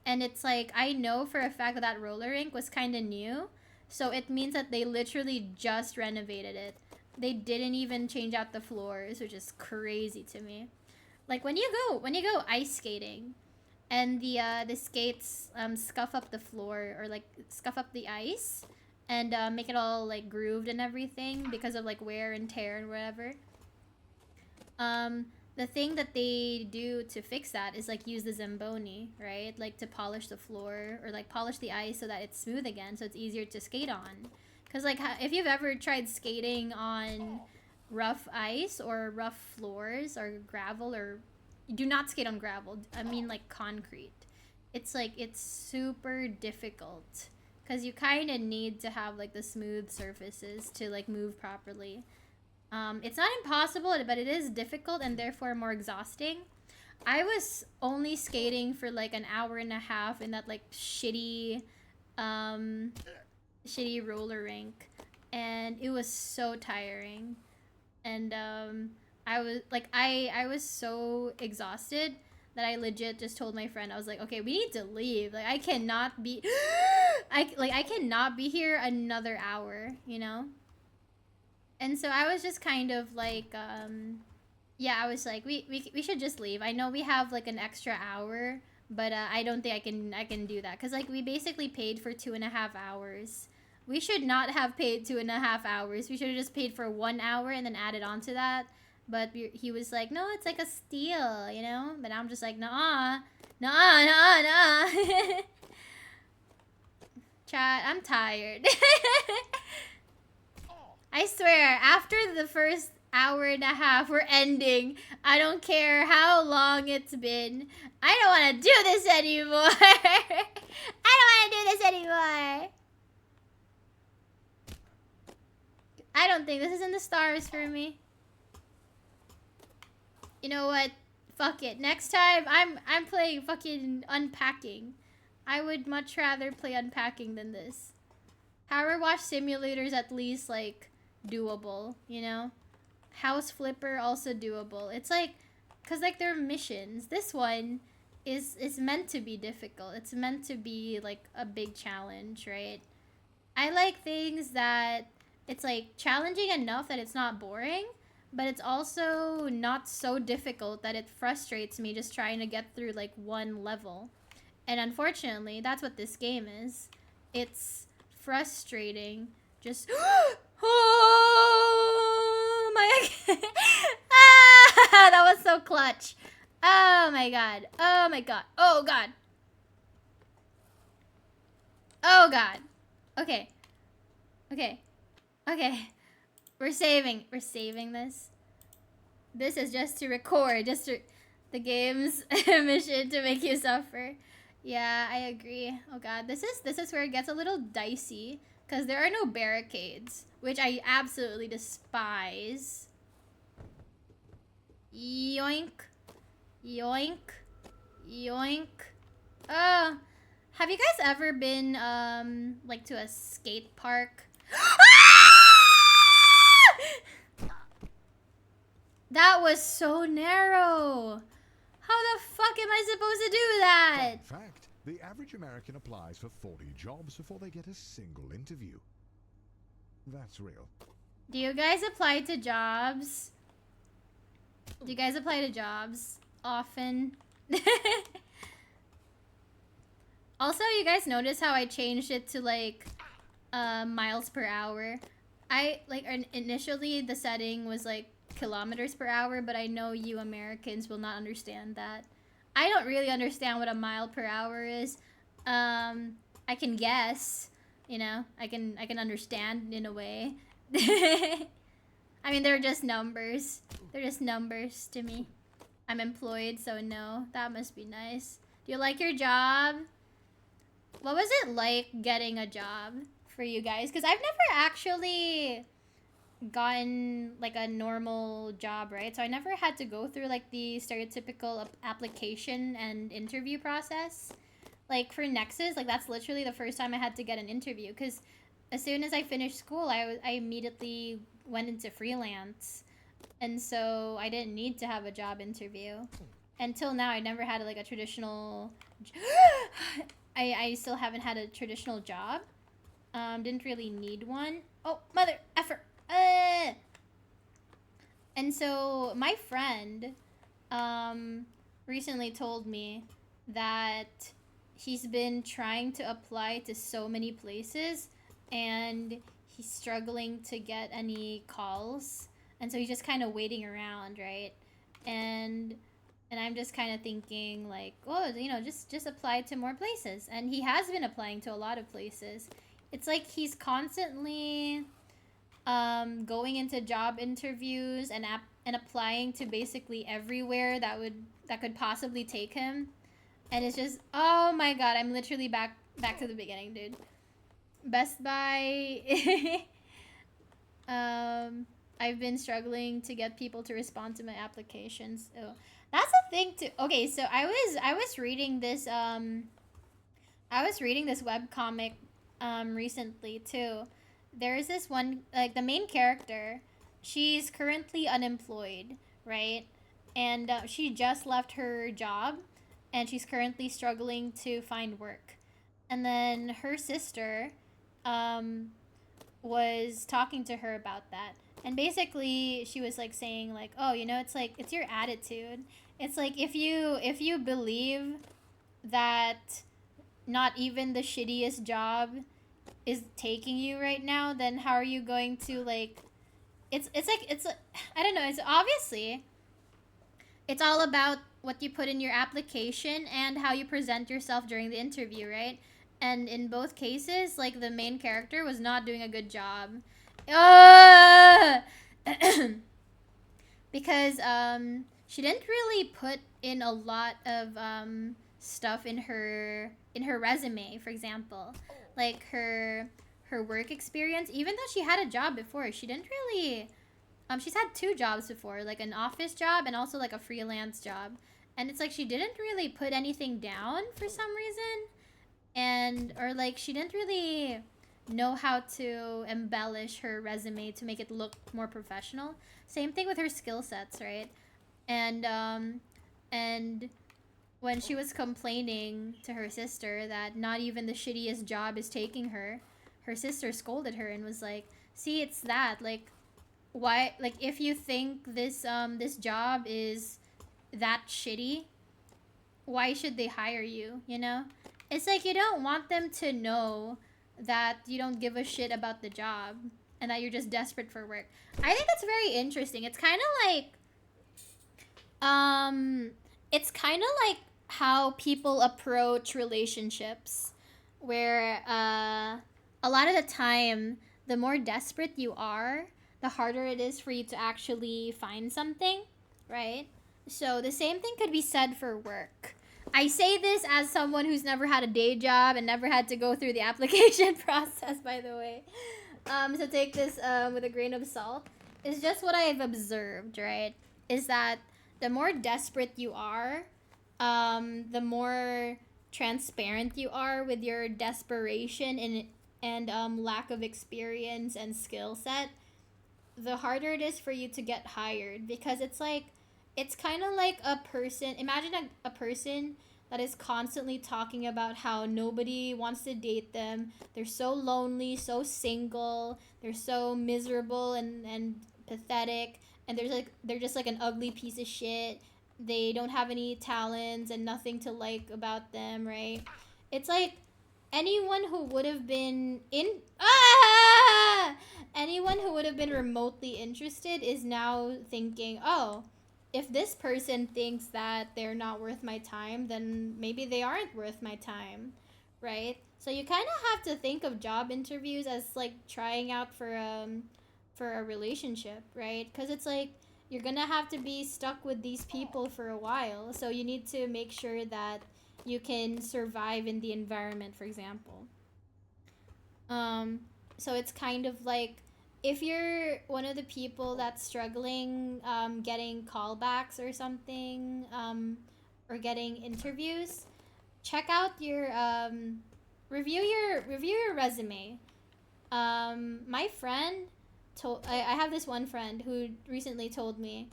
And it's like, I know for a fact that roller rink was kind of new. So it means that they literally just renovated it. They didn't even change out the floors, which is crazy to me. Like when you go ice skating, and the skates scuff up the floor or like scuff up the ice, and make it all like grooved and everything because of like wear and tear and whatever. the thing that they do to fix that is like use the Zamboni, right? Like to polish the floor or like polish the ice so that it's smooth again, so it's easier to skate on. Because like if you've ever tried skating on rough ice or rough floors or gravel, or do not skate on gravel, I mean like concrete, it's like it's super difficult because you kind of need to have like the smooth surfaces to like move properly. It's not impossible, but it is difficult and therefore more exhausting. I was only skating for like an hour and a half in that like shitty roller rink, and it was so tiring. And I was so exhausted that I legit just told my friend, I was like, okay, we need to leave. Like I cannot be I cannot be here another hour, you know? And so I was just kind of like, yeah, I was like, we should just leave. I know we have like an extra hour, but I don't think I can do that. Cause like we basically paid for 2.5 hours. We should not have paid 2.5 hours. We should have just paid for 1 hour and then added on to that. But he was like, no, it's like a steal, you know? But I'm just like, nah. Chat, I'm tired. I swear, after the first hour and a half, we're ending. I don't care how long it's been. I don't want to do this anymore. I don't want to do this anymore. I don't think this is in the stars for me. You know what? Fuck it. Next time, I'm playing fucking unpacking. I would much rather play unpacking than this. Power wash simulator's at least like doable, you know? House flipper also doable. It's like, cause like they're missions. This one is meant to be difficult. It's meant to be like a big challenge, right? I like things that it's like challenging enough that it's not boring, but it's also not so difficult that it frustrates me just trying to get through like one level. And unfortunately, that's what this game is. It's frustrating. Just oh my ah, that was so clutch. Oh my god. Oh my god. Oh god. Oh god. Okay. Okay. Okay. We're saving this. This is just to record, just to the game's mission to make you suffer. Yeah, I agree. Oh god, this is where it gets a little dicey because there are no barricades, which I absolutely despise. Yoink. Yoink. Yoink. Oh, have you guys ever been like to a skate park? That was so narrow. How the fuck am I supposed to do that? Fun fact, the average American applies for 40 jobs before they get a single interview. That's real. Do you guys apply to jobs? Do you guys apply to jobs often? Also, you guys notice how I changed it to like miles per hour? I like initially the setting was like kilometers per hour, but I know you Americans will not understand that. I don't really understand what a mile per hour is. I can guess, you know, I can understand in a way. I mean, they're just numbers. They're just numbers to me. I'm employed, so no, that must be nice. Do you like your job? What was it like getting a job for you guys? Because I've never actually gotten like a normal job, right? So I never had to go through like the stereotypical application and interview process. Like for NEXAS, like that's literally the first time I had to get an interview because as soon as I finished school, I immediately went into freelance. And so I didn't need to have a job interview. Until now, I never had like a traditional... I still haven't had a traditional job. Didn't really need one. Oh, mother effer. And so my friend recently told me that he's been trying to apply to so many places and he's struggling to get any calls. And so he's just kind of waiting around, right? and I'm just kind of thinking like, oh, you know, just apply to more places. And he has been applying to a lot of places. It's like he's constantly going into job interviews and applying to basically everywhere that could possibly take him. And it's just, oh my god, I'm literally back to the beginning, dude. Best Buy. I've been struggling to get people to respond to my applications. Oh, that's a thing too. Okay, so I was reading this webcomic recently too. There's this one, like, the main character, she's currently unemployed, right? And she just left her job and she's currently struggling to find work. And then her sister was talking to her about that. And basically she was like saying like, oh, you know, it's like, it's your attitude. It's like, if you believe that not even the shittiest job is taking you right now, then how are you going to, like, it's I don't know, it's obviously, it's all about what you put in your application and how you present yourself during the interview, right? And in both cases, like, the main character was not doing a good job. Because she didn't really put in a lot of stuff in her resume, for example. Like her work experience, even though she had a job before, she didn't really she's had 2 jobs before, like an office job and also like a freelance job. And it's like she didn't really put anything down for some reason. And or like she didn't really know how to embellish her resume to make it look more professional. Same thing with her skill sets, right? And when she was complaining to her sister that not even the shittiest job is taking her, her sister scolded her and was like, "See, it's that. Like, why? Like, if you think this this job is that shitty, why should they hire you? You know, it's like you don't want them to know that you don't give a shit about the job and that you're just desperate for work." I think that's very interesting. It's kind of like, how people approach relationships, where a lot of the time, the more desperate you are, the harder it is for you to actually find something, right? So the same thing could be said for work. I say this as someone who's never had a day job and never had to go through the application process, by the way. So take this with a grain of salt. It's just what I've observed, right? Is that the more desperate you are, the more transparent you are with your desperation and lack of experience and skill set, the harder it is for you to get hired. Because it's like, it's kind of like a person, imagine a person that is constantly talking about how nobody wants to date them. They're so lonely, so single, they're so miserable and pathetic, and they're just like an ugly piece of shit. They don't have any talents and nothing to like about them, right? It's like anyone who would have been anyone who would have been remotely interested is now thinking, oh, if this person thinks that they're not worth my time, then maybe they aren't worth my time, right? So you kind of have to think of job interviews as like trying out for a relationship, right? Because it's like you're gonna have to be stuck with these people for a while, so you need to make sure that you can survive in the environment, for example. So it's kind of like, if you're one of the people that's struggling getting callbacks or something, or getting interviews, check out your review your resume. My friend I have this one friend who recently told me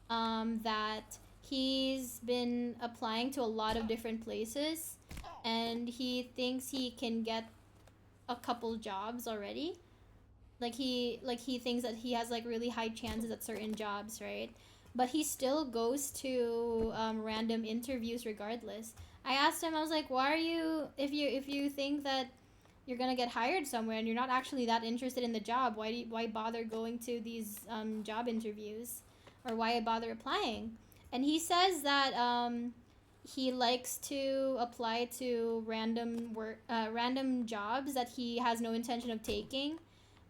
that he's been applying to a lot of different places and he thinks he can get a couple jobs already. Like he thinks that he has like really high chances at certain jobs, right? But he still goes to random interviews regardless. I asked him, I was like, why are you, if you think that you're gonna get hired somewhere and you're not actually that interested in the job, why bother going to these job interviews, or why bother applying? And he says that he likes to apply to random jobs that he has no intention of taking,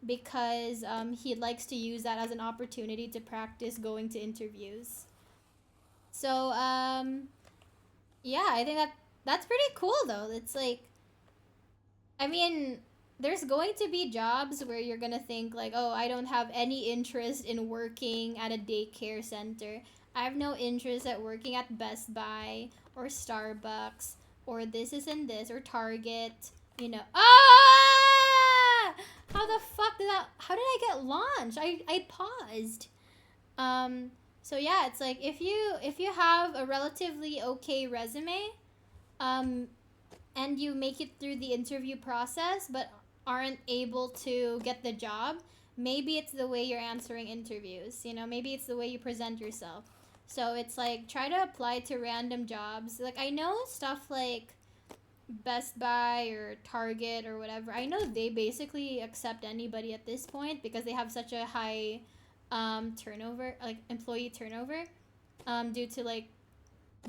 because he likes to use that as an opportunity to practice going to interviews. So yeah, I think that's pretty cool though. It's like, I mean, there's going to be jobs where you're gonna think like, oh, I don't have any interest in working at a daycare center. I have no interest at working at Best Buy or Starbucks or this isn't this or Target. You know, ah! How the fuck did that? How did I get launched? I paused. So yeah, it's like if you have a relatively okay resume, um, and you make it through the interview process but aren't able to get the job, maybe it's the way you're answering interviews, you know, maybe it's the way you present yourself. So it's like, try to apply to random jobs. Like, I know stuff like Best Buy or Target or whatever, I know they basically accept anybody at this point because they have such a high turnover, like employee turnover, due to like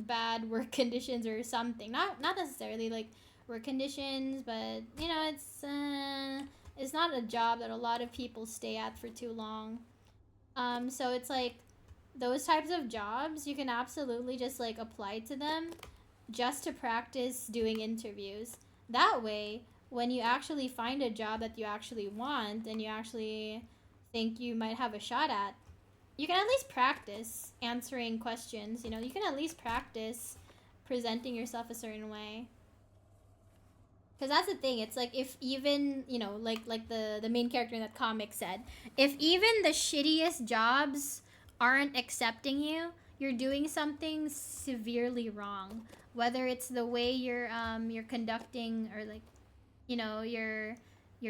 bad work conditions or something. Not necessarily like work conditions, but you know, it's not a job that a lot of people stay at for too long. So it's like those types of jobs, you can absolutely just like apply to them just to practice doing interviews. That way, when you actually find a job that you actually want and you actually think you might have a shot at, you can at least practice answering questions. You know, you can at least practice presenting yourself a certain way. Because that's the thing. It's like, if even, you know, like the main character in that comic said, if even the shittiest jobs aren't accepting you, you're doing something severely wrong. Whether it's the way you're conducting, or like, you know, your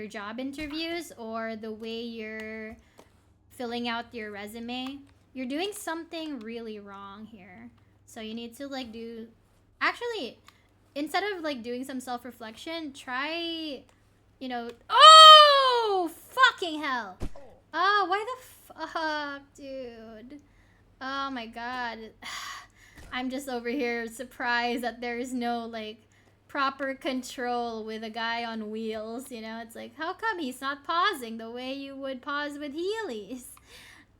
job interviews, or the way you're filling out your resume, you're doing something really wrong here. So you need to like do, actually, instead of like doing some self-reflection, try, you know, oh fucking hell, oh why the fuck, dude, oh my god. I'm just over here surprised that there's no like proper control with a guy on wheels, you know? It's like, how come he's not pausing the way you would pause with Heelys?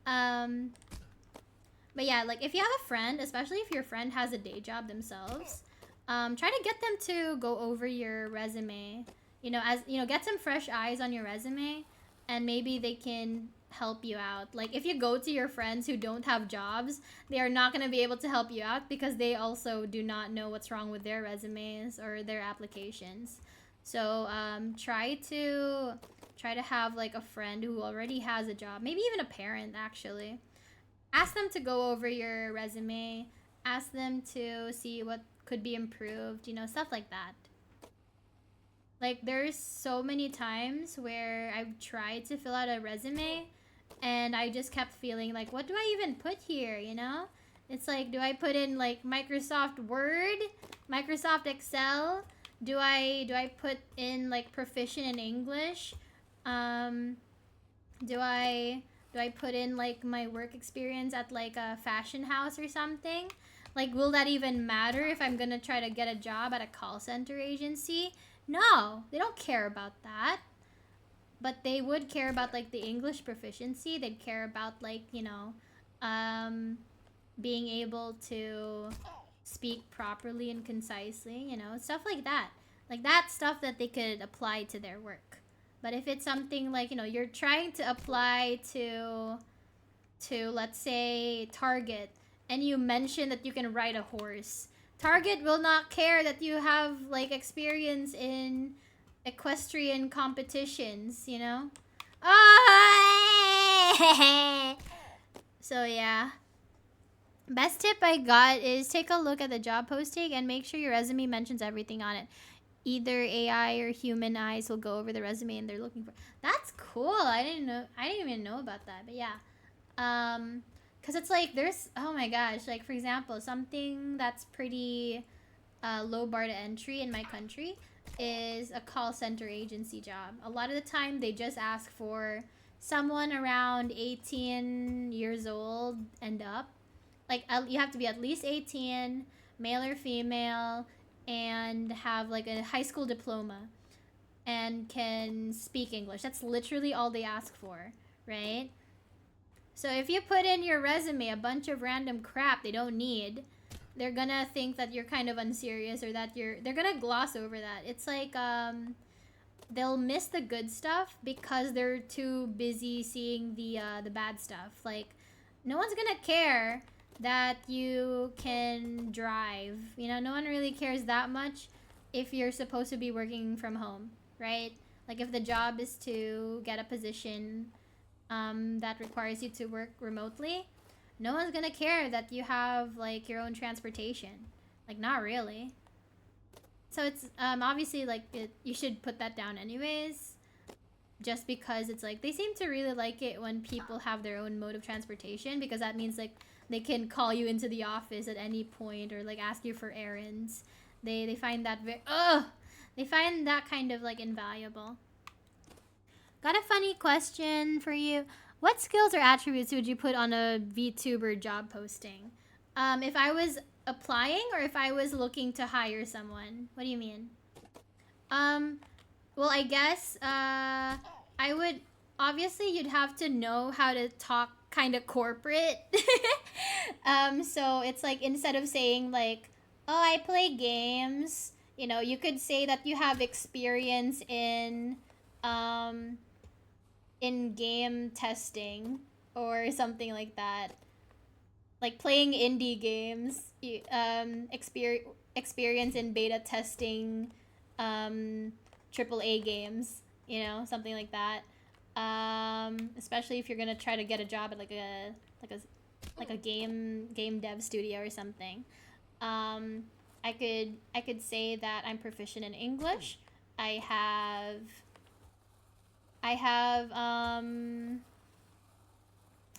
But yeah, like if you have a friend, especially if your friend has a day job themselves, try to get them to go over your resume. You know, as you know, get some fresh eyes on your resume, and maybe they can help you out. Like if you go to your friends who don't have jobs, they are not going to be able to help you out because they also do not know what's wrong with their resumes or their applications. So try to have like a friend who already has a job, maybe even a parent actually. Ask them to go over your resume, ask them to see what could be improved, you know, stuff like that. Like there's so many times where I've tried to fill out a resume and I just kept feeling like, what do I even put here, you know? It's like, do I put in like Microsoft Word, Microsoft Excel? Do I put in like proficient in English? Do I put in like my work experience at like a fashion house or something? Like, will that even matter if I'm gonna try to get a job at a call center agency? No, they don't care about that. But they would care about like the English proficiency. They'd care about like, you know, being able to speak properly and concisely, you know, stuff like that. Like that stuff that they could apply to their work. But if it's something like, you know, you're trying to apply to let's say Target, and you mention that you can ride a horse, Target will not care that you have like experience in equestrian competitions, you know? Oh! So yeah. Best tip I got is take a look at the job posting and make sure your resume mentions everything on it. Either AI or human eyes will go over the resume and they're looking for. That's cool. I didn't even know about that. But yeah. Cuz it's like there's, oh my gosh, like for example, something that's pretty low bar to entry in my country is a call center agency job. A lot of the time they just ask for someone around 18 years old and up. like you have to be at least 18, male or female, and have like a high school diploma and can speak English. That's literally all they ask for, right? So if you put in your resume a bunch of random crap they don't need, they're gonna think that you're kind of unserious, or that they're gonna gloss over that. It's like they'll miss the good stuff because they're too busy seeing the bad stuff. Like, no one's gonna care that you can drive. You know, no one really cares that much if you're supposed to be working from home, right? Like, if the job is to get a position that requires you to work remotely, no one's gonna care that you have like your own transportation. Like, not really. So it's obviously like you should put that down anyways, just because it's like they seem to really like it when people have their own mode of transportation, because that means like they can call you into the office at any point, or like ask you for errands. They find that they find that kind of like invaluable. Got a funny question for you. What skills or attributes would you put on a VTuber job posting? If I was applying, or if I was looking to hire someone? What do you mean? Well, I guess I would, obviously you'd have to know how to talk kind of corporate. So it's like, instead of saying like, oh, I play games, you know, you could say that you have experience in game testing or something like that. Like playing indie games, experience in beta testing AAA games, you know, something like that. Especially if you're gonna try to get a job at like a game dev studio or something. I could say that I'm proficient in English. I have hang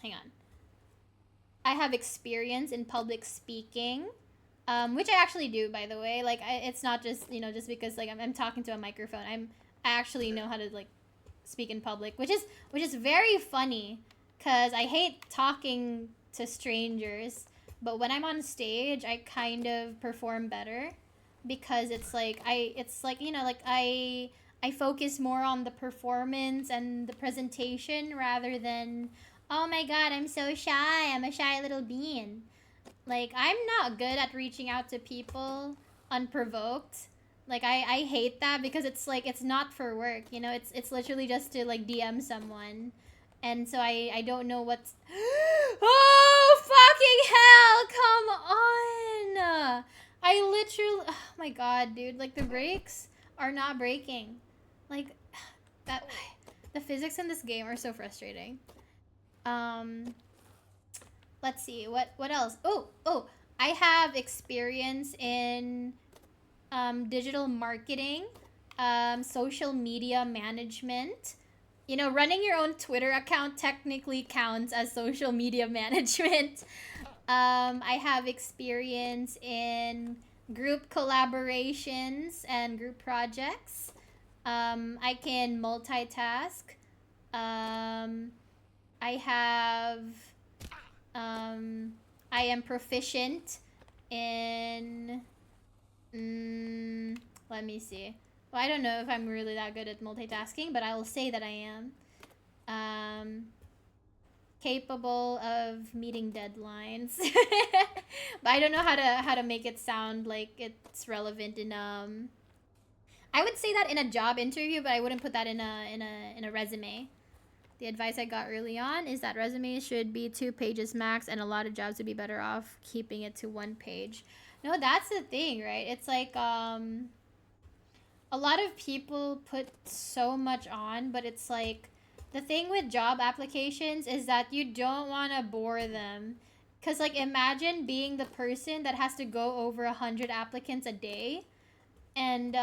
on. I have experience in public speaking, which I actually do, by the way. Like, it's not just, you know, just because like I'm talking to a microphone. I actually know how to like speak in public, which is very funny, because I hate talking to strangers, but when I'm on stage, I kind of perform better, because it's like you know, like I focus more on the performance and the presentation rather than, oh my god, I'm so shy, I'm a shy little bean. Like, I'm not good at reaching out to people unprovoked. Like, I hate that, because it's like, it's not for work, you know? It's literally just to like DM someone. And so I don't know what's oh fucking hell, come on. I literally, oh my god, dude, like the brakes are not breaking. Like, that, the physics in this game are so frustrating. Let's see, what else? Oh, I have experience in digital marketing, social media management. You know, running your own Twitter account technically counts as social media management. I have experience in group collaborations and group projects. I can multitask. I am proficient in, let me see. Well, I don't know if I'm really that good at multitasking, but I will say that I am. Capable of meeting deadlines. But I don't know how to make it sound like it's relevant in I would say that in a job interview, but I wouldn't put that in a resume. The advice I got early on is that resumes should be 2 pages max, and a lot of jobs would be better off keeping it to 1 page. No, that's the thing, right? It's like a lot of people put so much on, but it's like, the thing with job applications is that you don't want to bore them. Because, like, imagine being the person that has to go over 100 applicants a day. And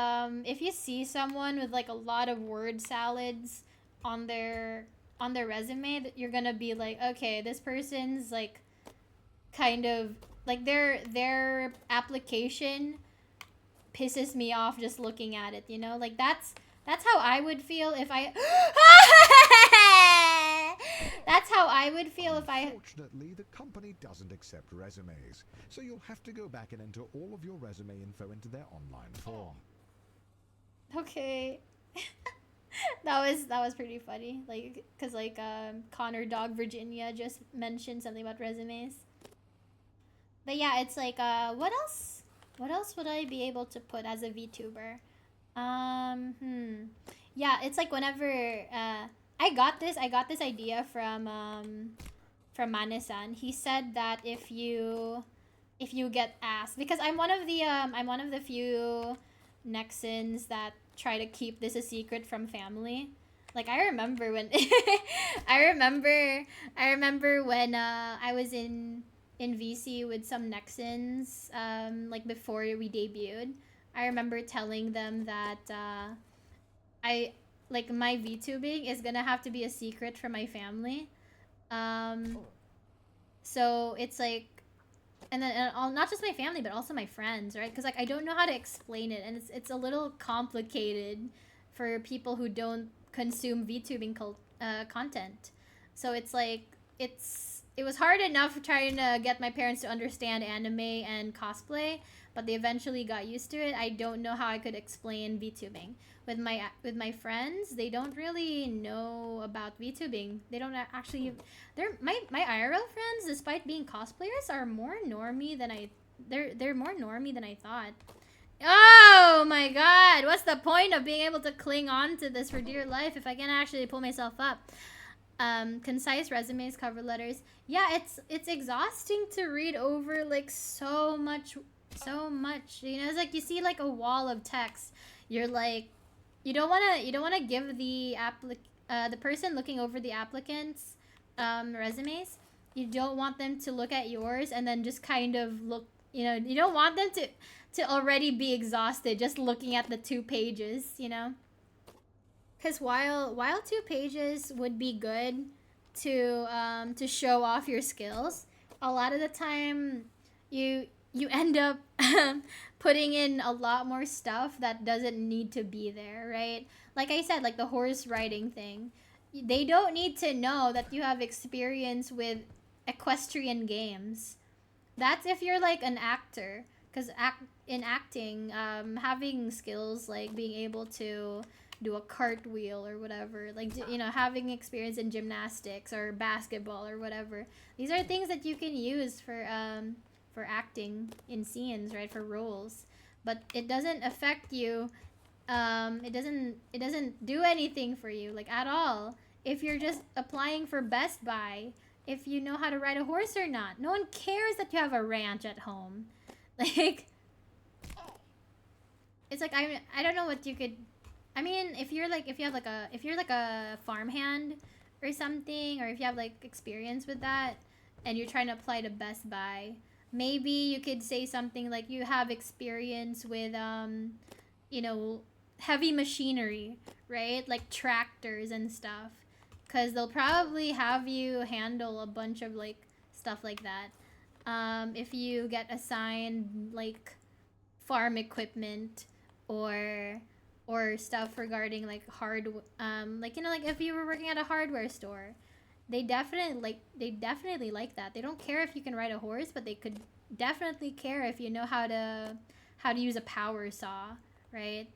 if you see someone with, like, a lot of word salads on their resume, you're going to be like, okay, this person's, like, kind of, like, their application pisses me off just looking at it, you know? Like, that's how I would feel if I That's how I would feel if I... Unfortunately, the company doesn't accept resumes, so you'll have to go back and enter all of your resume info into their online form. Okay. that was pretty funny. Like, cause like Connor Dog Virginia just mentioned something about resumes. But yeah, it's like what else? What else would I be able to put as a VTuber? Yeah, it's like whenever I got this idea from Mane-san. He said that if you get asked, because I'm one of the few Nexans that try to keep this a secret from family. Like I remember when I remember when I was in VC with some Nexans like before we debuted. I remember telling them that I like my VTubing is gonna have to be a secret for my family. So it's like, and then not just my family but also my friends, right? Because like I don't know how to explain it, and it's a little complicated for people who don't consume VTubing content. So it's like it was hard enough trying to get my parents to understand anime and cosplay, but they eventually got used to it. I don't know how I could explain VTubing with my friends. They don't really know about VTubing. They don't actually. They're my IRL friends, despite being cosplayers, are more normie than they're more normie than I thought. Oh my god, what's the point of being able to cling on to this for dear life if I can't actually pull myself up? Concise resumes, cover letters. Yeah, it's exhausting to read over like so much. You know, it's like you see like a wall of text. You're like, you don't wanna give the the person looking over the applicants resumes. You don't want them to look at yours and then just kind of look. You know, you don't want them to already be exhausted just looking at the 2 pages. You know. Because while 2 pages would be good to show off your skills, a lot of the time you end up putting in a lot more stuff that doesn't need to be there, right? Like I said, like the horse riding thing. They don't need to know that you have experience with equestrian games. That's if you're like an actor. Because in acting, having skills like being able to do a cartwheel or whatever, like, you know, having experience in gymnastics or basketball or whatever, these are things that you can use for acting in scenes, right, for roles. But it doesn't affect you. It doesn't do anything for you, like, at all, if you're just applying for Best Buy, if you know how to ride a horse or not. No one cares that you have a ranch at home. Like, it's like I don't know what you could. I mean, if you're like if you're like a farmhand or something, or if you have like experience with that, and you're trying to apply to Best Buy, maybe you could say something like you have experience with you know, heavy machinery, right? Like tractors and stuff, because they'll probably have you handle a bunch of like stuff like that. If you get assigned like farm equipment or stuff regarding like like, you know, like if you were working at a hardware store, they definitely like that. They don't care if you can ride a horse, but they could definitely care if you know how to use a power saw, right?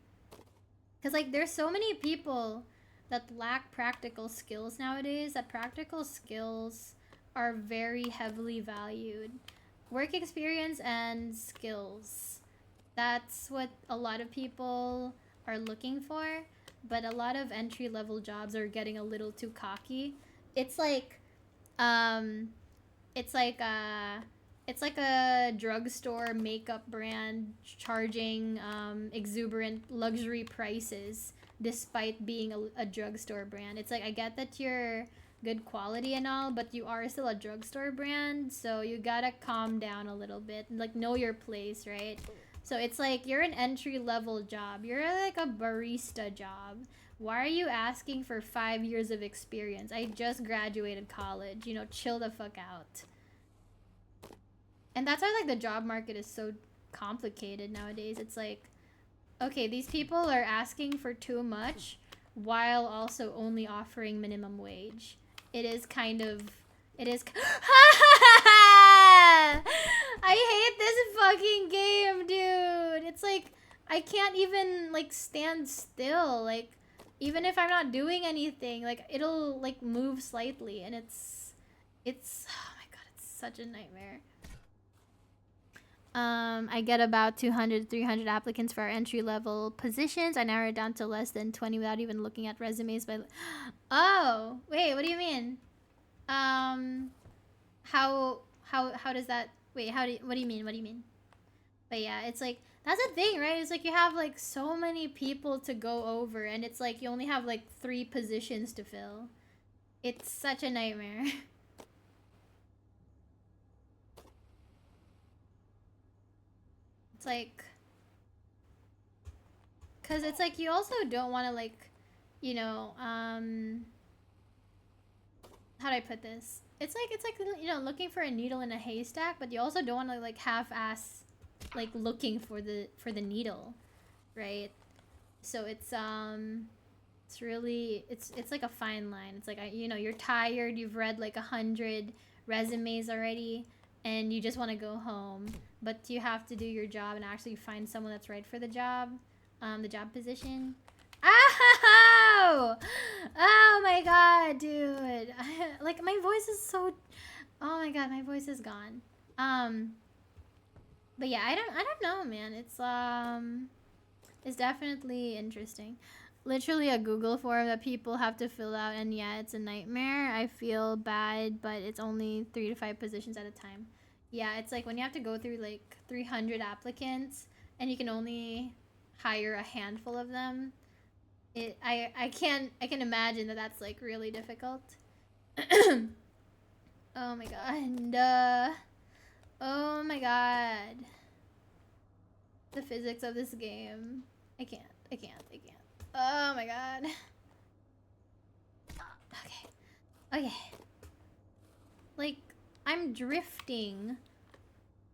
Because like there's so many people that lack practical skills nowadays, that practical skills are very heavily valued. Work experience and skills. That's what a lot of people are looking for, but a lot of entry-level jobs are getting a little too cocky. It's like it's like a drugstore makeup brand charging exuberant luxury prices despite being a drugstore brand. It's like, I get that you're good quality and all, but you are still a drugstore brand, so you gotta calm down a little bit and like know your place, right? So it's like you're an entry-level job. You're like a barista job. Why are you asking for 5 years of experience? I just graduated college. You know, chill the fuck out. And that's why like the job market is so complicated nowadays. It's like, okay, these people are asking for too much while also only offering minimum wage. it is kind of, it is. I hate this fucking game, dude. It's like I can't even like stand still. Like even if I'm not doing anything, like it'll like move slightly, and it's oh my god, it's such a nightmare. I get about 200, 300 applicants for our entry-level positions. I narrow it down to less than 20 without even looking at resumes. But oh, wait, what do you mean? How does that? Wait, what do you mean? What do you mean? But yeah, it's like that's the thing, right? It's like you have like so many people to go over, and it's like you only have like 3 positions to fill. It's such a nightmare. It's like, cause it's like you also don't want to like, you know, how do I put this? It's like you know, looking for a needle in a haystack, but you also don't want to like half-ass like looking for the needle, right? So it's really it's like a fine line. It's like you know, you're tired, you've read like 100 resumes already, and you just want to go home, but you have to do your job and actually find someone that's right for the job position. Ow! Oh my god, dude. Like my voice is so, oh my god, my voice is gone. But yeah, I don't know, man. It's definitely interesting. Literally a Google form that people have to fill out, and yeah, it's a nightmare. I feel bad, but it's only 3 to 5 positions at a time. Yeah, it's like when you have to go through like 300 applicants and you can only hire a handful of them. I can imagine that that's like really difficult. Oh my god. Oh my god. The physics of this game. I can't. Oh my god. Okay. Like, I'm drifting.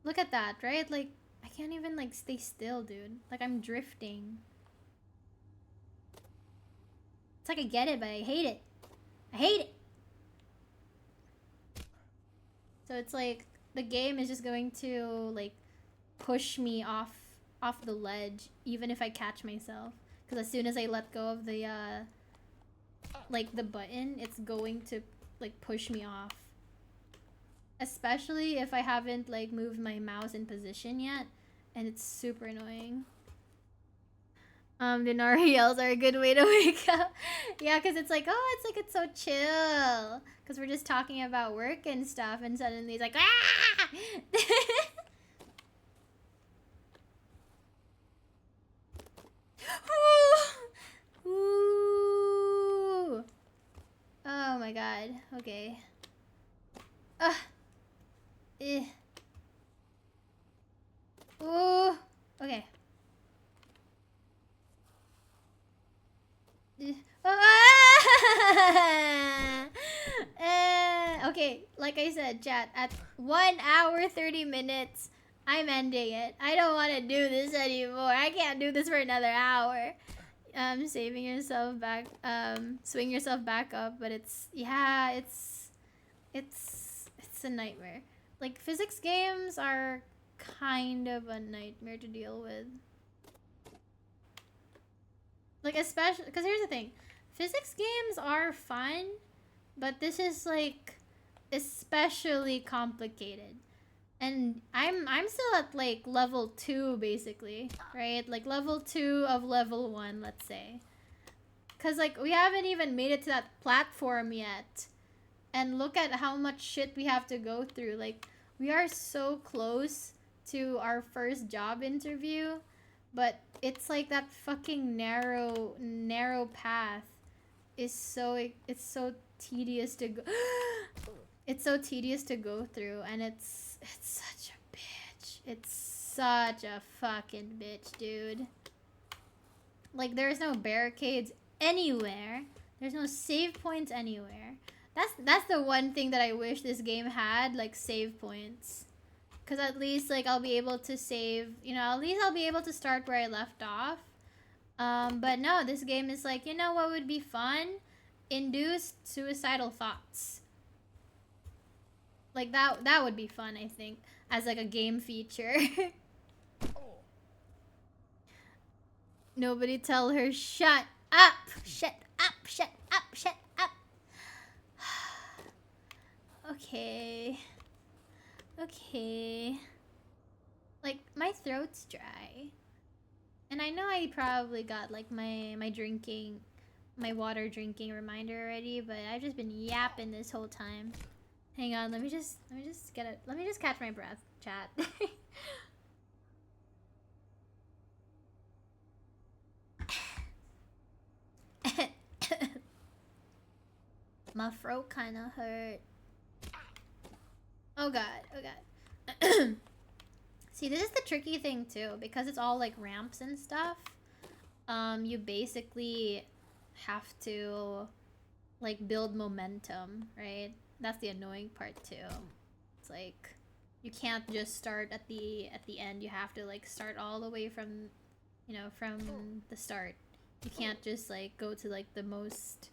Look at that, right? Like, I can't even like stay still, dude. Like, I'm drifting. It's like I get it, but I hate it. So it's like the game is just going to like push me off the ledge, even if I catch myself. Because as soon as I let go of the like the button, it's going to like push me off. Especially if I haven't like moved my mouse in position yet, and it's super annoying. The Nariels are a good way to wake up. Yeah, because it's like, oh, it's so chill. Because we're just talking about work and stuff, and suddenly it's like, ah! Ooh. Oh my god. Okay. Ooh. Okay. Okay, like I said, chat, at 1 hour 30 minutes, I'm ending it. I don't want to do this anymore. I can't do this for another hour. Saving yourself back, swing yourself back up, but it's a nightmare. Like, physics games are kind of a nightmare to deal with. Like, especially, because here's the thing. Physics games are fun, but this is, like, especially complicated. And I'm still at, like, level 2, basically, right? Like, level 2 of level 1, let's say. Because, like, we haven't even made it to that platform yet. And look at how much shit we have to go through. Like, we are so close to our first job interview, but it's like that fucking narrow path is so tedious to go. It's so tedious to go through, and it's such a bitch. It's such a fucking bitch, dude. Like, there's no barricades anywhere. There's no save points anywhere. That's the one thing that I wish this game had, like, save points. Because at least, like, I'll be able to save, you know, at least I'll be able to start where I left off. But no, this game is like, you know what would be fun? induced suicidal thoughts. Like that would be fun, I think, as like a game feature. Nobody tell her shut up. Shut up. Shut up. Shut up. Okay. Okay. Like my throat's dry. And I know I probably got like my water drinking reminder already, but I've just been yapping this whole time. Hang on, let me just catch my breath, chat. My throat kind of hurt. Oh god, oh god. See, this is the tricky thing too, because it's all like ramps and stuff. You basically have to like build momentum, right? That's the annoying part too. It's like you can't just start at the end. You have to like start all the way from, you know, from the start. You can't just like go to like the most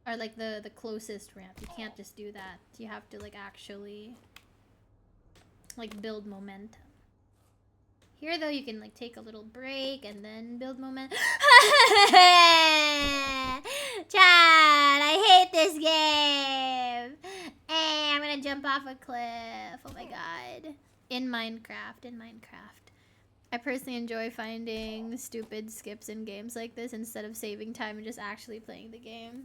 or like the closest ramp. You can't just do that. You have to like actually like build momentum. Here though, you can like take a little break and then build momentum. Chad, I hate this game. Hey, I'm gonna jump off a cliff. Oh my god. In Minecraft. I personally enjoy finding stupid skips in games like this instead of saving time and just actually playing the game.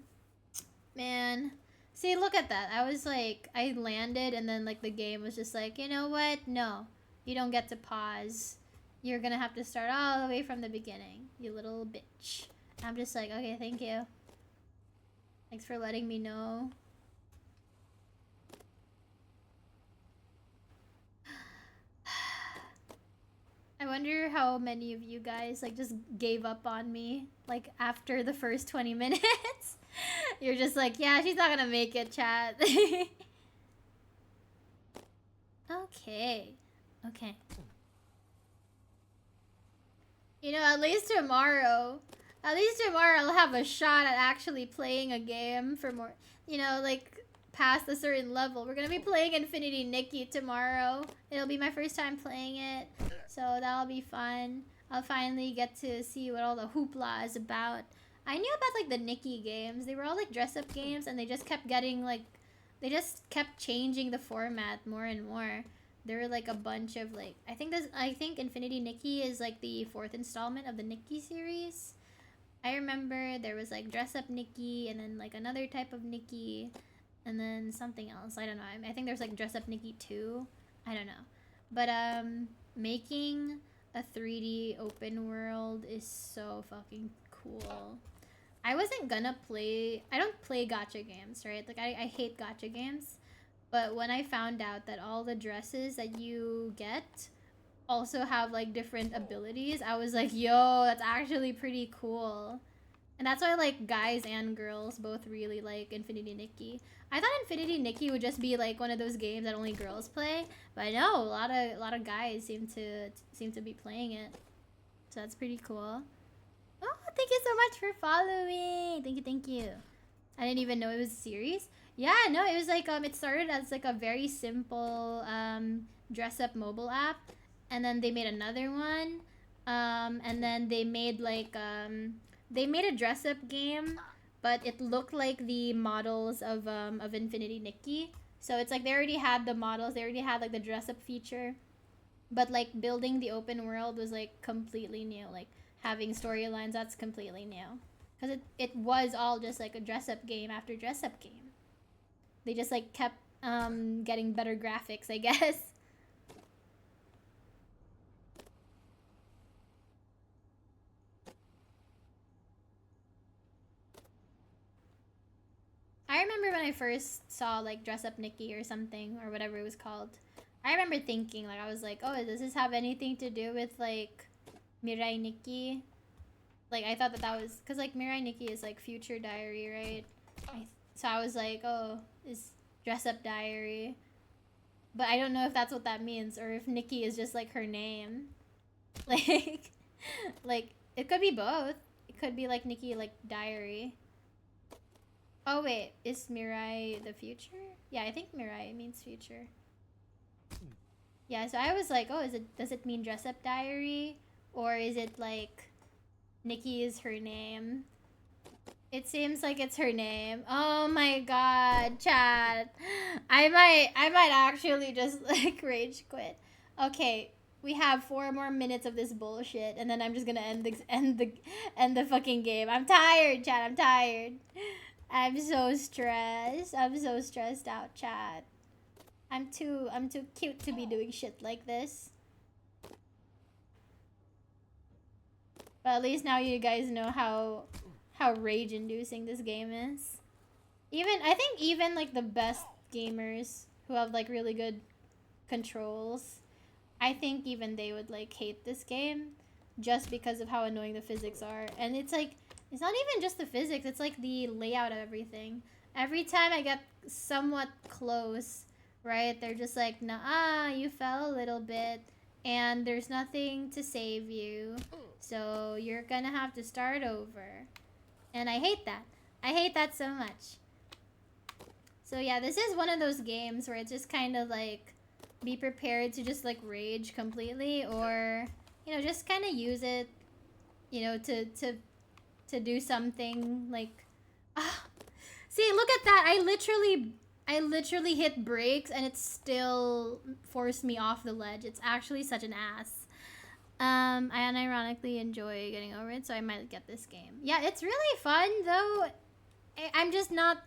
Man. See, look at that. I was like, I landed and then like the game was just like, you know what? No, you don't get to pause. You're gonna have to start all the way from the beginning, you little bitch. I'm just like, okay, thank you. Thanks for letting me know. I wonder how many of you guys like just gave up on me like after the first 20 minutes. You're just like, yeah, she's not gonna make it, chat. Okay. Okay. You know, at least tomorrow I'll have a shot at actually playing a game for more, you know, like past a certain level. We're gonna be playing Infinity Nikki tomorrow. It'll be my first time playing it, so that'll be fun. I'll finally get to see what all the hoopla is about. I knew about like the Nikki games. They were all like dress up games, and they just kept getting like, they just kept changing the format more and more. There were like a bunch of like, I think Infinity Nikki is like the 4th installment of the Nikki series. I remember there was like dress up Nikki and then like another type of Nikki and then something else. I don't know. I think there's like dress up Nikki 2. I don't know. But making a 3D open world is so fucking cool. I wasn't gonna play, I don't play gacha games, right? Like I hate gacha games. But when I found out that all the dresses that you get also have like different abilities, I was like, yo, that's actually pretty cool. And that's why like guys and girls both really like Infinity Nikki. I thought Infinity Nikki would just be like one of those games that only girls play, but no, a lot of guys seem to be playing it. So that's pretty cool. Oh, thank you so much for following. Thank you. I didn't even know it was a series. Yeah, no, it was like it started as like a very simple dress up mobile app, and then they made another one, and then they made like they made a dress up game, but it looked like the models of Infinity Nikki. So it's like they already had the models, they already had like the dress up feature, but like building the open world was like completely new. Like having storylines, that's completely new, because it was all just like a dress up game after dress up game. They just like kept getting better graphics, I guess. I remember when I first saw like Dress Up Nikki or something, or whatever it was called. I remember thinking, like, I was like, oh, does this have anything to do with like Mirai Nikki? Like, I thought that was, because like Mirai Nikki is like Future Diary, right? So I was like, oh, is Dress Up Diary? But I don't know if that's what that means, or if Nikki is just like her name. Like it could be both. It could be like Nikki like Diary. Oh wait, is Mirai the future? Yeah, I think Mirai means future. Yeah, so I was like, oh, does it mean dress up diary? Or is it like Nikki is her name? It seems like it's her name. Oh my god, chat. I might actually just like rage quit. Okay, we have 4 more minutes of this bullshit, and then I'm just gonna end the fucking game. I'm tired, chat. I'm tired. I'm so stressed. I'm so stressed out, chat. I'm too cute to be doing shit like this. But at least now you guys know how rage inducing this game is. I think even like the best gamers who have like really good controls, I think even they would like hate this game just because of how annoying the physics are. And it's like, it's not even just the physics, it's like the layout of everything. Every time I get somewhat close, right, they're just like, nah, you fell a little bit and there's nothing to save you. So you're gonna have to start over. And I hate that. I hate that so much. So yeah, this is one of those games where it's just kind of like, be prepared to just like rage completely, or, you know, just kind of use it, you know, to do something like, see, look at that. I literally hit brakes and it still forced me off the ledge. It's actually such an ass. I unironically enjoy getting over it, so I might get this game. Yeah, it's really fun though. I'm just not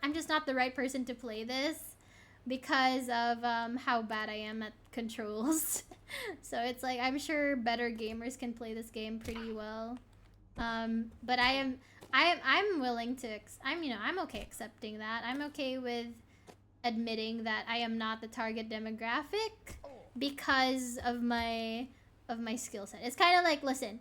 the right person to play this because of how bad I am at controls. So it's like, I'm sure better gamers can play this game pretty well. But I'm willing to I'm okay accepting that. I'm okay with admitting that I am not the target demographic because of my skill set. It's kind of like, listen,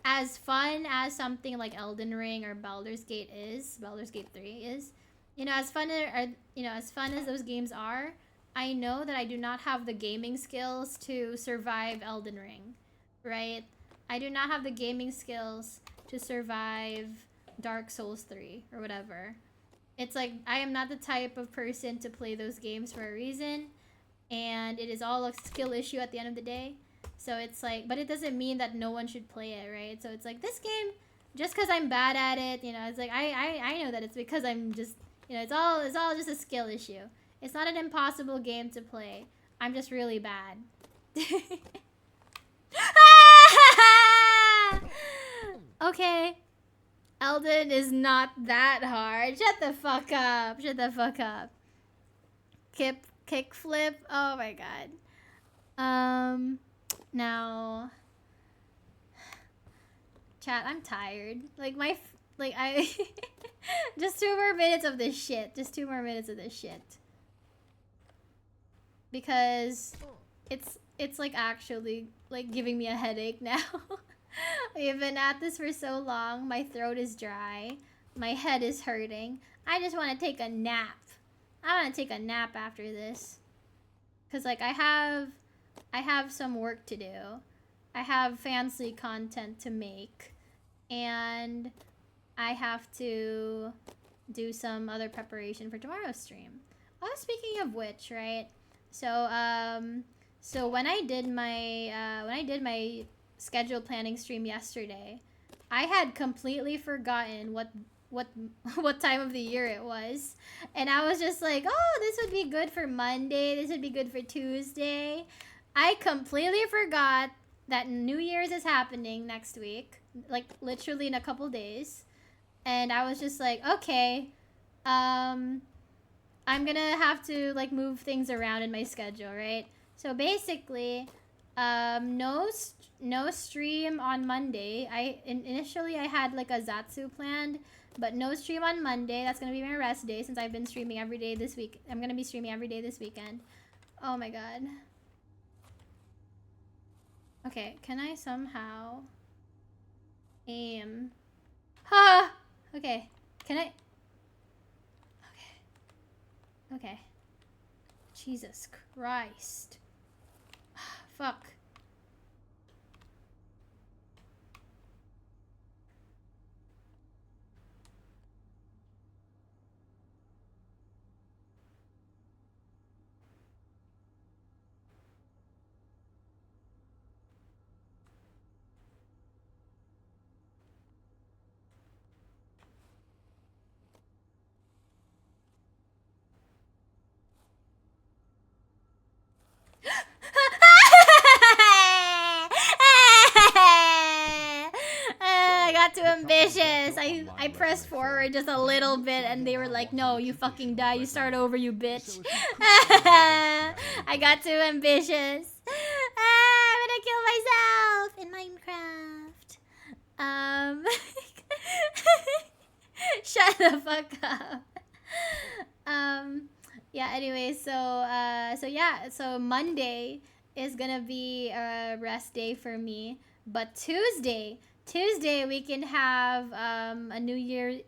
as fun as something like Elden Ring or Baldur's Gate 3 is, you know, as fun as those games are, I know that I do not have the gaming skills to survive Elden Ring, right? I do not have the gaming skills to survive Dark Souls 3 or whatever. It's like, I am not the type of person to play those games for a reason, and it is all a skill issue at the end of the day. So it's like, but it doesn't mean that no one should play it, right? So it's like, this game, just because I'm bad at it, you know, it's like, I know that it's because I'm just, you know, it's all just a skill issue. It's not an impossible game to play. I'm just really bad. Okay. Elden is not that hard. Shut the fuck up. Shut the fuck up. Kick flip. Oh my god. Now, chat, I'm tired. Like I just 2 more minutes of this shit. Just 2 more minutes of this shit. Because it's like actually like giving me a headache now. We've been at this for so long. My throat is dry. My head is hurting. I just want to take a nap. I want to take a nap after this. Cause like I have some work to do. I have fancy content to make. And I have to do some other preparation for tomorrow's stream. Oh, speaking of which, right? So when I did my schedule planning stream yesterday, I had completely forgotten what time of the year it was. And I was just like, oh, this would be good for Monday. This would be good for Tuesday. I completely forgot that New Year's is happening next week. Like, literally in a couple days. And I was just like, okay, I'm gonna have to, like, move things around in my schedule, right? So basically, no stream on Monday. Initially I had, like, a Zatsu planned, but no stream on Monday. That's gonna be my rest day since I've been streaming every day this week. I'm gonna be streaming every day this weekend. Oh my god. Okay, can I somehow aim? Ha! Okay, can I? Okay. Jesus Christ. Fuck. this. I pressed forward just a little bit and they were like, no, you fucking die. You start over, you bitch. I got too ambitious. I'm gonna kill myself in Minecraft. Shut the fuck up. Yeah, anyway, so Monday is gonna be a rest day for me, but Tuesday we can have a New Year's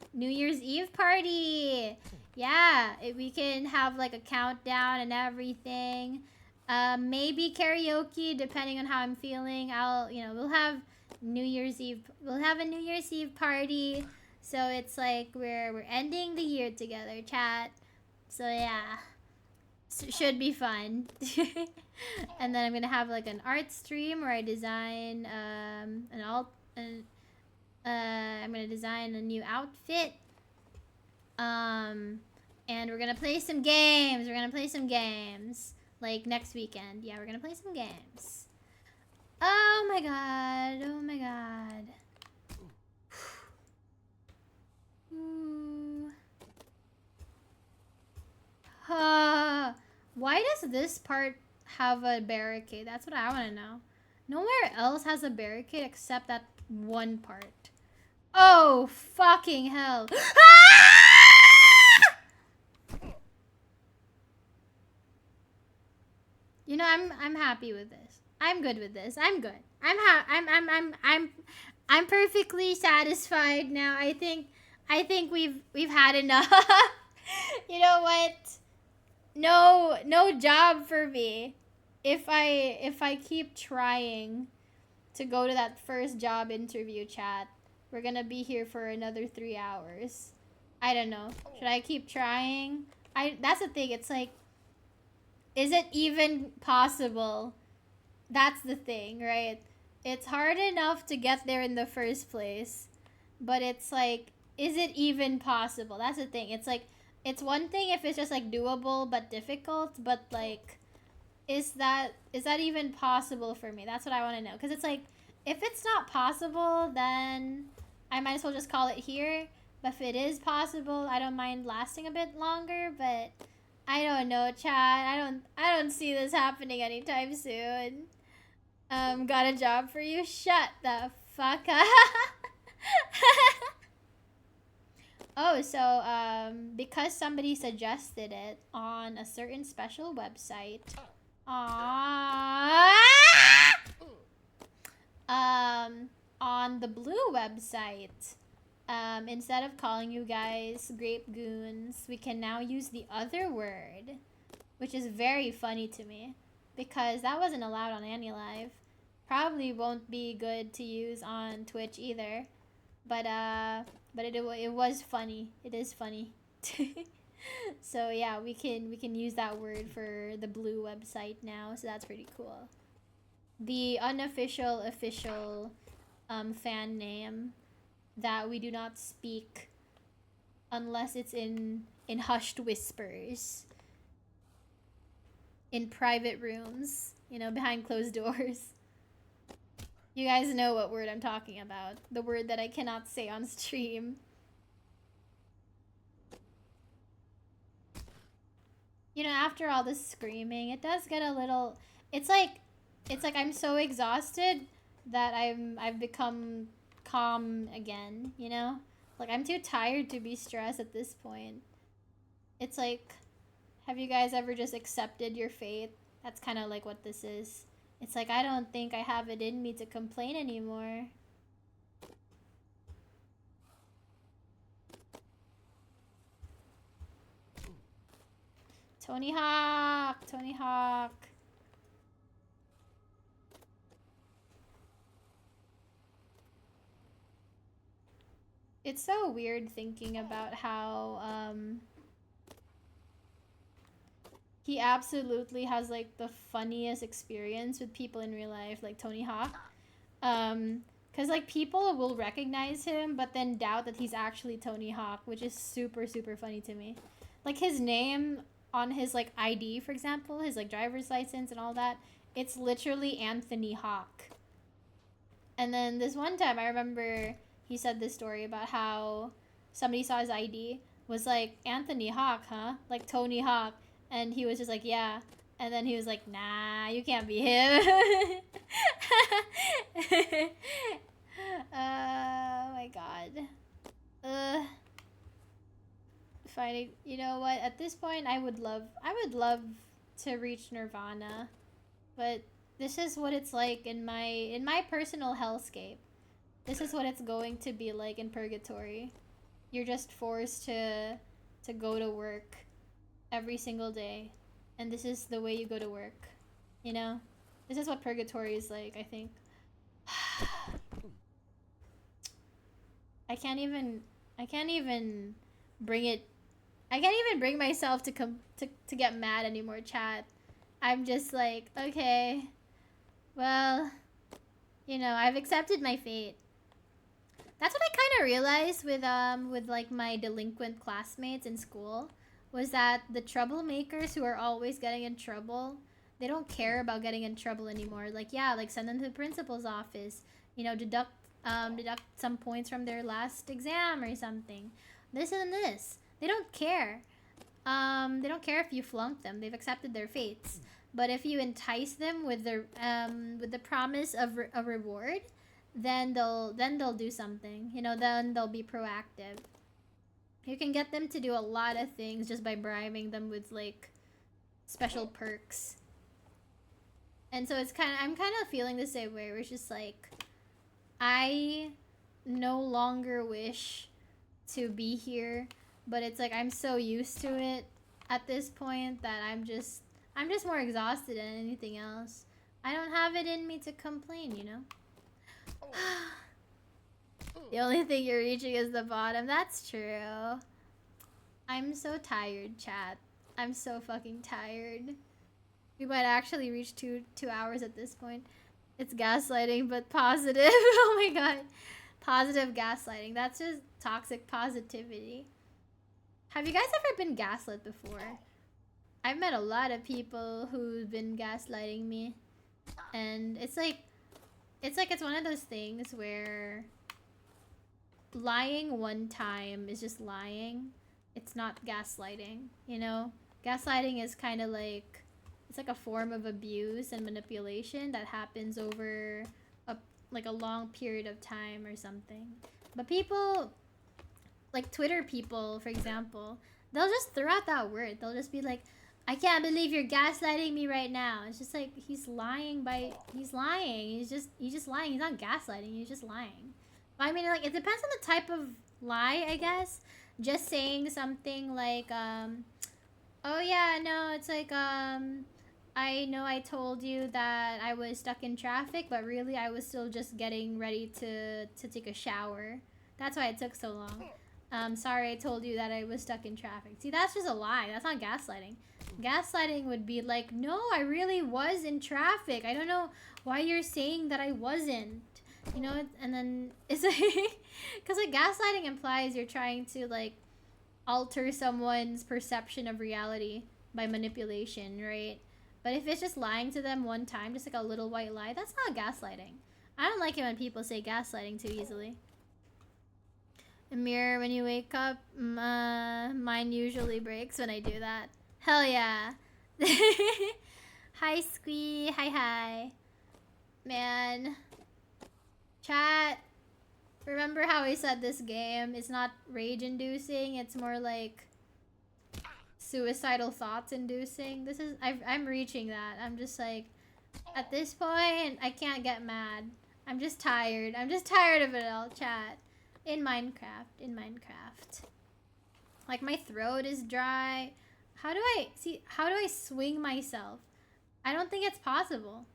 Eve party. Yeah, we can have like a countdown and everything. Maybe karaoke depending on how I'm feeling. We'll have New Year's Eve. We'll have a New Year's Eve party. So it's like we're ending the year together, chat. So yeah, should be fun. And then I'm gonna have like an art stream where I design I'm gonna design a new outfit. And we're gonna play some games. Like next weekend. Yeah, we're gonna play some games. Oh my god. Oh my god. Ooh. Why does this part have a barricade? That's what I want to know. Nowhere else has a barricade except that one part. Oh, fucking hell. You know, I'm happy with this. I'm good with this. I'm good. I'm perfectly satisfied now. I think we've had enough. You know what? No job for me. If I keep trying to go to that first job interview, chat, we're gonna be here for another 3 hours. I don't know. Should I keep trying? That's the thing. It's like, is it even possible? That's the thing, right? It's hard enough to get there in the first place, but it's like, is it even possible? That's the thing. It's like, it's one thing if it's just like doable but difficult, but like, is that even possible for me? That's what I want to know. Because it's like, if it's not possible, then I might as well just call it here. But if it is possible, I don't mind lasting a bit longer. But I don't know, chat. I don't see this happening anytime soon. Got a job for you? Shut the fuck up. Oh, so, because somebody suggested it on a certain special website. On the Blue website, instead of calling you guys grape goons, we can now use the other word, which is very funny to me, because that wasn't allowed on AniLive. Probably won't be good to use on Twitch either, but it was funny. It is funny. So yeah, we can use that word for the Blue website now, so that's pretty cool. The unofficial official fan name that we do not speak unless it's in hushed whispers, in private rooms, you know, behind closed doors. You guys know what word I'm talking about. The word that I cannot say on stream. You know, after all this screaming, it does get a little... It's like I'm so exhausted that I've become calm again, you know? Like, I'm too tired to be stressed at this point. It's like, have you guys ever just accepted your fate? That's kind of like what this is. It's like, I don't think I have it in me to complain anymore. Tony Hawk! Tony Hawk! It's so weird thinking about how, he absolutely has, like, the funniest experience with people in real life, like Tony Hawk. Because, like, people will recognize him, but then doubt that he's actually Tony Hawk, which is super, super funny to me. Like, his name on his, like, ID, for example, his, like, driver's license and all that, it's literally Anthony Hawk. And then this one time, I remember he said this story about how somebody saw his ID, was like, Anthony Hawk, huh? Like Tony Hawk. And he was just like, yeah. And then he was like, nah, you can't be him. Oh my god. Finding, you know what? At this point, I would love to reach Nirvana, but this is what it's like in my personal hellscape. This is what it's going to be like in purgatory. You're just forced to go to work every single day, and this is the way you go to work. You know, this is what purgatory is like. I think. I can't even bring it. I can't even bring myself to get mad anymore, chat. I'm just like, okay, well, you know, I've accepted my fate. That's what I kind of realized with like my delinquent classmates in school, was that the troublemakers who are always getting in trouble, they don't care about getting in trouble anymore. Like, yeah, like send them to the principal's office, you know, deduct some points from their last exam or something. This and this. They don't care. They don't care if you flunk them. They've accepted their fates. But if you entice them with the promise of a reward, then they'll do something. You know, then they'll be proactive. You can get them to do a lot of things just by bribing them with like special perks. And so I'm kind of feeling the same way. Where it's just like, I no longer wish to be here, but it's like I'm so used to it at this point that I'm just more exhausted than anything else. I don't have it in me to complain, you know? The only thing you're reaching is the bottom. That's true. I'm so tired, chat. I'm so fucking tired. We might actually reach 2 hours at this point. It's gaslighting, but positive. Oh my god. Positive gaslighting. That's just toxic positivity. Have you guys ever been gaslit before? I've met a lot of people who've been gaslighting me. And it's one of those things where lying one time is just lying. It's not gaslighting, you know? Gaslighting is kind of like, it's like a form of abuse and manipulation that happens over a long period of time or something. But people, like Twitter people, for example, they'll just throw out that word. They'll just be like, I can't believe you're gaslighting me right now. It's just like, he's lying. He's just lying. He's not gaslighting, he's just lying. But I mean, like, it depends on the type of lie, I guess. Just saying something like, oh yeah, no, it's like, I know I told you that I was stuck in traffic, but really I was still just getting ready to take a shower. That's why it took so long. Sorry I told you that I was stuck in traffic. See, that's just a lie. That's not gaslighting. Gaslighting would be like, no, I really was in traffic. I don't know why you're saying that I wasn't. You know, and then it's like, because like gaslighting implies you're trying to like alter someone's perception of reality by manipulation, right? But if it's just lying to them one time, just like a little white lie, that's not gaslighting. I don't like it when people say gaslighting too easily. Amir, when you wake up, mine usually breaks when I do that. Hell yeah. Hi, Squee. Hi. Man. Chat. Remember how I said this game is not rage-inducing? It's more like suicidal thoughts inducing. I'm reaching that. I'm just like, at this point, I can't get mad. I'm just tired. I'm just tired of it all, chat. In Minecraft. Like, my throat is dry. How do I swing myself? I don't think it's possible.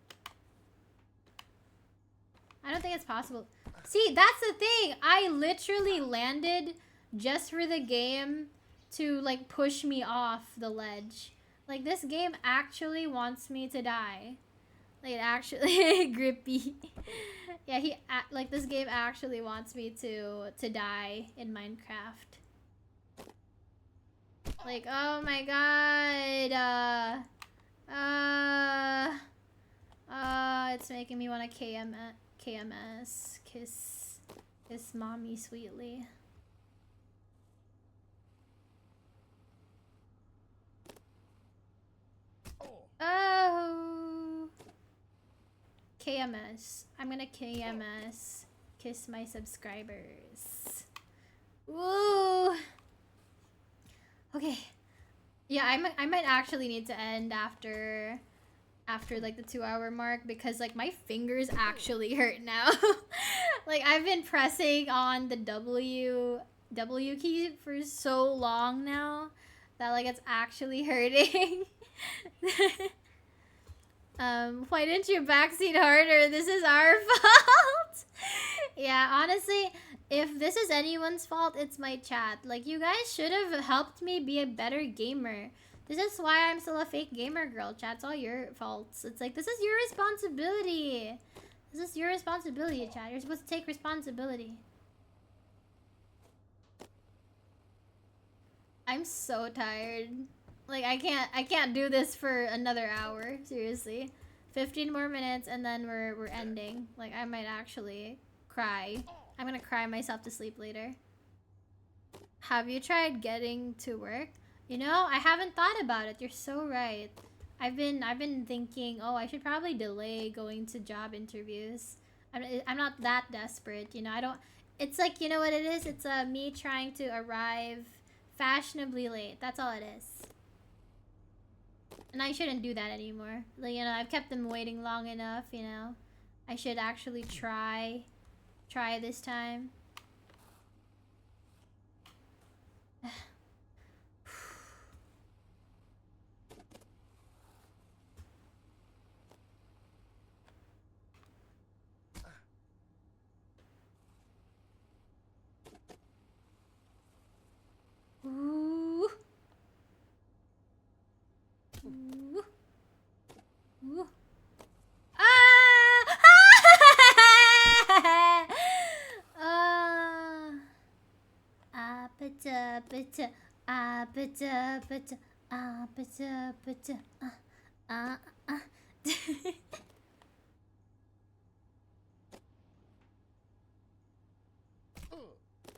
See, that's the thing. I literally landed just for the game to like push me off the ledge. Like, this game actually wants me to die. Like, it actually grippy. Yeah, like this game actually wants me to die in Minecraft. Like, oh my god. It's making me want to KMS. Kiss Kiss mommy sweetly. Oh. KMS. I'm gonna KMS. Kiss my subscribers. Woo. Okay. Yeah, I might actually need to end after like the 2-hour mark, because like my fingers actually hurt now. Like I've been pressing on the W key for so long now that like it's actually hurting. Why didn't you backseat harder? This is our fault. Yeah, honestly, if this is anyone's fault, it's my chat. Like, you guys should have helped me be a better gamer. This is why I'm still a fake gamer girl, chat. It's all your faults. It's like, this is your responsibility. This is your responsibility, chat. You're supposed to take responsibility. I'm so tired. Like, I can't do this for another hour. Seriously. 15 more minutes and then we're ending. Like, I might actually cry. I'm gonna cry myself to sleep later. Have you tried getting to work? You know, I haven't thought about it. You're so right. I've been thinking, oh, I should probably delay going to job interviews. I'm not that desperate, you know. I don't. It's like, you know what it is? It's me trying to arrive fashionably late. That's all it is. And I shouldn't do that anymore. Like, you know, I've kept them waiting long enough, you know. I should actually try this time. Ooh. Ooh. Ooh. Ah! Apata, pata, apata, pata, apata, pata,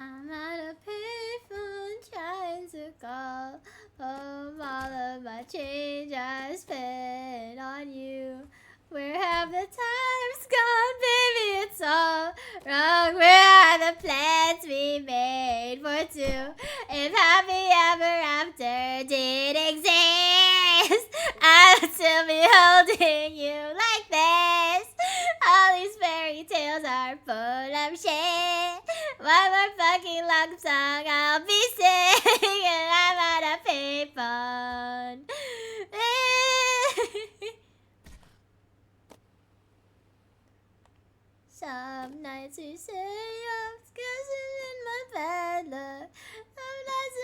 I'm at a payphone trying to call home. All of my change I spent on you. Where have the times gone, baby? It's all wrong. Where are the plans we made for two? If happy ever after did exist, I would still be holding you like this. All these fairy tales are full of shit. One more fucking love song I'll be singing. I'm at a payphone. Some nights you say I'm scared in my bed luck. Some nights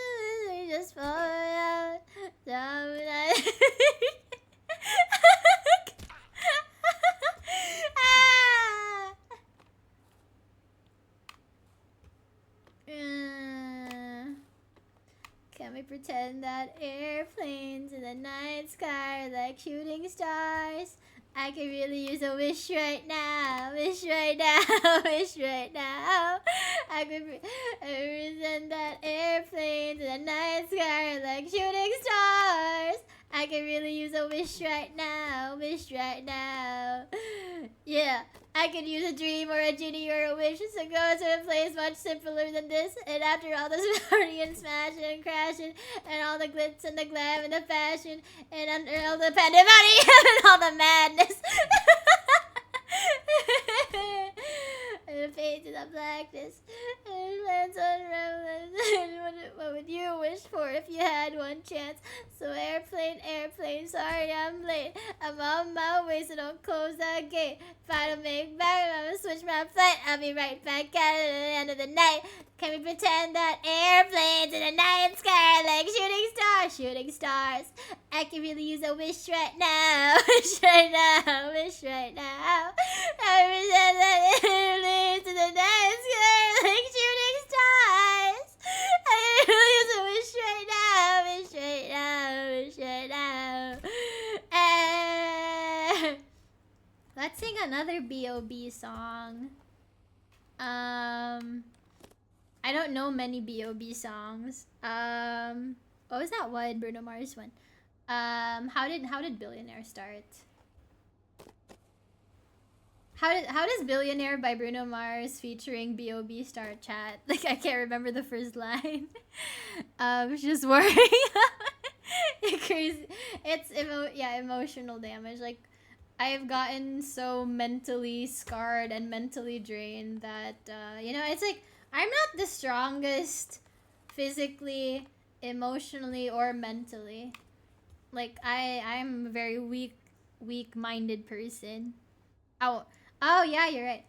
we just fall out. Some nights. Can we pretend that airplanes in the night sky are like shooting stars? I could really use a wish right now. Wish right now. Wish right now. I could pretend that airplanes in the night sky are like shooting stars. I could really use a wish right now. Wish right now. Yeah. I could use a dream or a genie or a wish to go to a place much simpler than this. And after all this party and smashing and crashing and all the glitz and the glam and the fashion and under all the pandemonium and all the madness and the fades and the blackness and lands unraveling. What would you wish for if you had one chance? So airplane, sorry I'm late. I'm on my way, so don't close that gate. If I don't make back, I'm gonna switch my flight. I'll be right back at it at the end of the night. Can we pretend that airplanes in the night sky are like shooting stars? Shooting stars. I can really use a wish right now. Wish right now. Wish right now. I pretend that airplanes in the night sky are like shooting stars. I can really use a wish right now. Wish right now. Wish right now. Let's sing another B.O.B. song. I don't know many B.O.B. songs. What was that one Bruno Mars one? How did Billionaire start? How does Billionaire by Bruno Mars featuring B.O.B. start, chat? Like, I can't remember the first line. It's just worrying. Crazy. It's emotional damage. Like, I've gotten so mentally scarred and mentally drained that you know, it's like I'm not the strongest physically, emotionally, or mentally. Like, I'm a very weak-minded person. Oh yeah, you're right.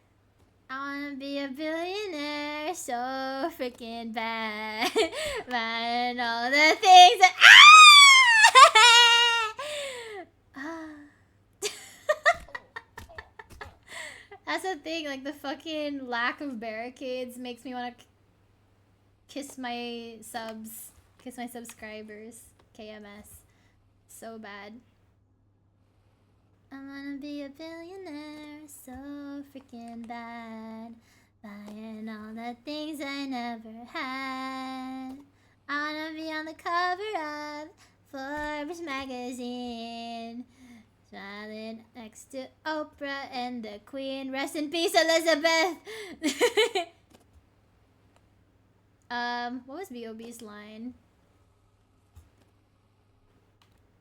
I wanna be a billionaire so freaking bad. Man, all the things that That's the thing, like the fucking lack of barricades makes me wanna kiss my subscribers. KMS. So bad. I wanna be a billionaire so freaking bad. Buying all the things I never had. I wanna be on the cover of Forbes magazine. Smiling next to Oprah and the Queen. Rest in peace, Elizabeth! What was B.O.B.'s line?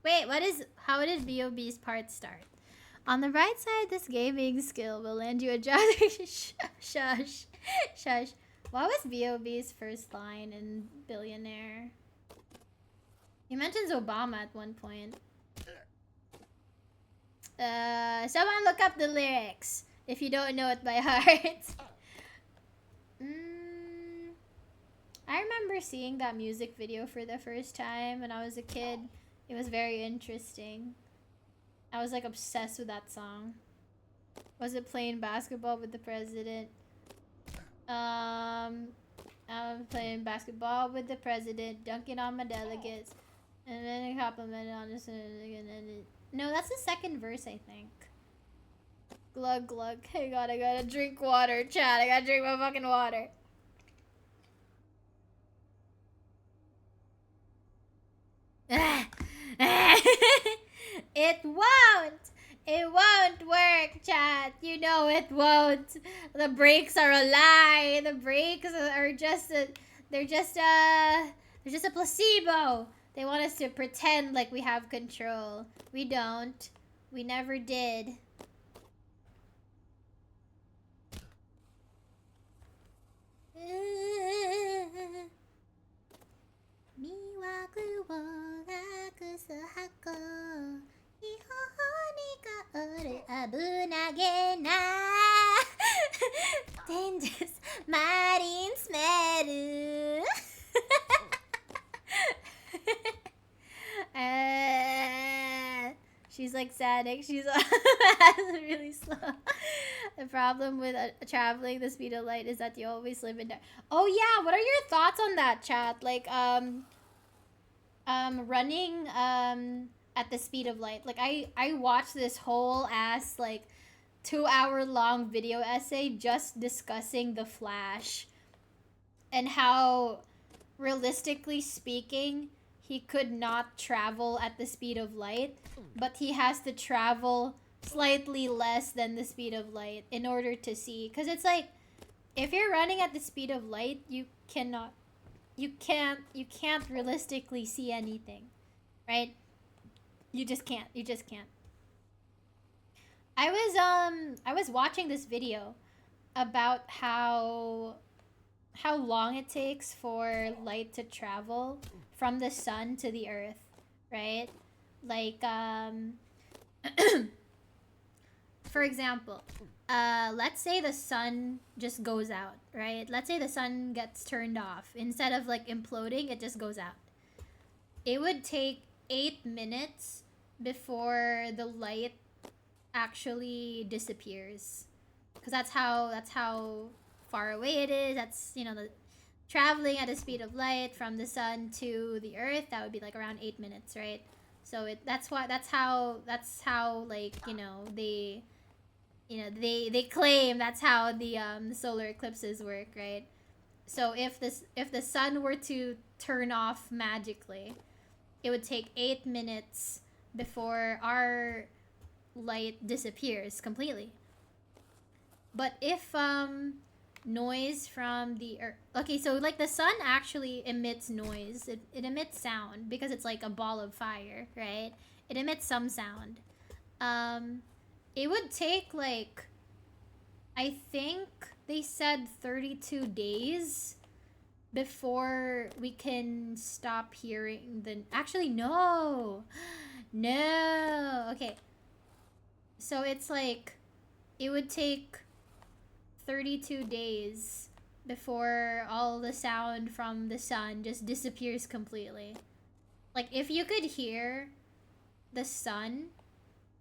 Wait, how did B.O.B.'s part start? On the right side, this gaming skill will land you a job. Shush. What was B.O.B.'s first line in Billionaire? He mentions Obama at one point. Someone look up the lyrics if you don't know it by heart. I remember seeing that music video for the first time when I was a kid. It was very interesting. I was like obsessed with that song. Was it playing basketball with the president? I was playing basketball with the president, dunking on my delegates, and then a compliment on this. No, that's the second verse, I think. Glug glug. Hey God, I gotta drink water, chat. I gotta drink my fucking water. It won't work, chat. You know it won't. The brakes are a lie. The brakes are just they're just a placebo. They want us to pretend like we have control. We don't. We never did. Dangerous marine smell. She's like Sonic. She's really slow. The problem with traveling the speed of light is that you always live in dark. Oh yeah, what are your thoughts on that, chat? Like running at the speed of light. Like I watched this whole ass like 2-hour long video essay just discussing the Flash and how realistically speaking he could not travel at the speed of light, but he has to travel slightly less than the speed of light in order to see. Because it's like, if you're running at the speed of light, you can't realistically see anything, right? You just can't. I was watching this video about how long it takes for light to travel from the sun to the earth, right? Like for example, let's say the sun just goes out, right? Let's say the sun gets turned off. Instead of like imploding, it just goes out. It would take 8 minutes before the light actually disappears, because that's how far away it is. That's, you know, the traveling at the speed of light from the sun to the earth, that would be like around 8 minutes, right? So that's how like, you know, you know, they claim that's how the solar eclipses work, right? So if the sun were to turn off magically, it would take 8 minutes before our light disappears completely. But if noise from the earth, okay, so like the sun actually emits noise. It emits sound because it's like a ball of fire, right? It emits some sound. It would take like, I think they said 32 days before we can stop hearing the, actually no. No. Okay. So it's like it would take 32 days before all the sound from the sun just disappears completely. Like if you could hear the sun,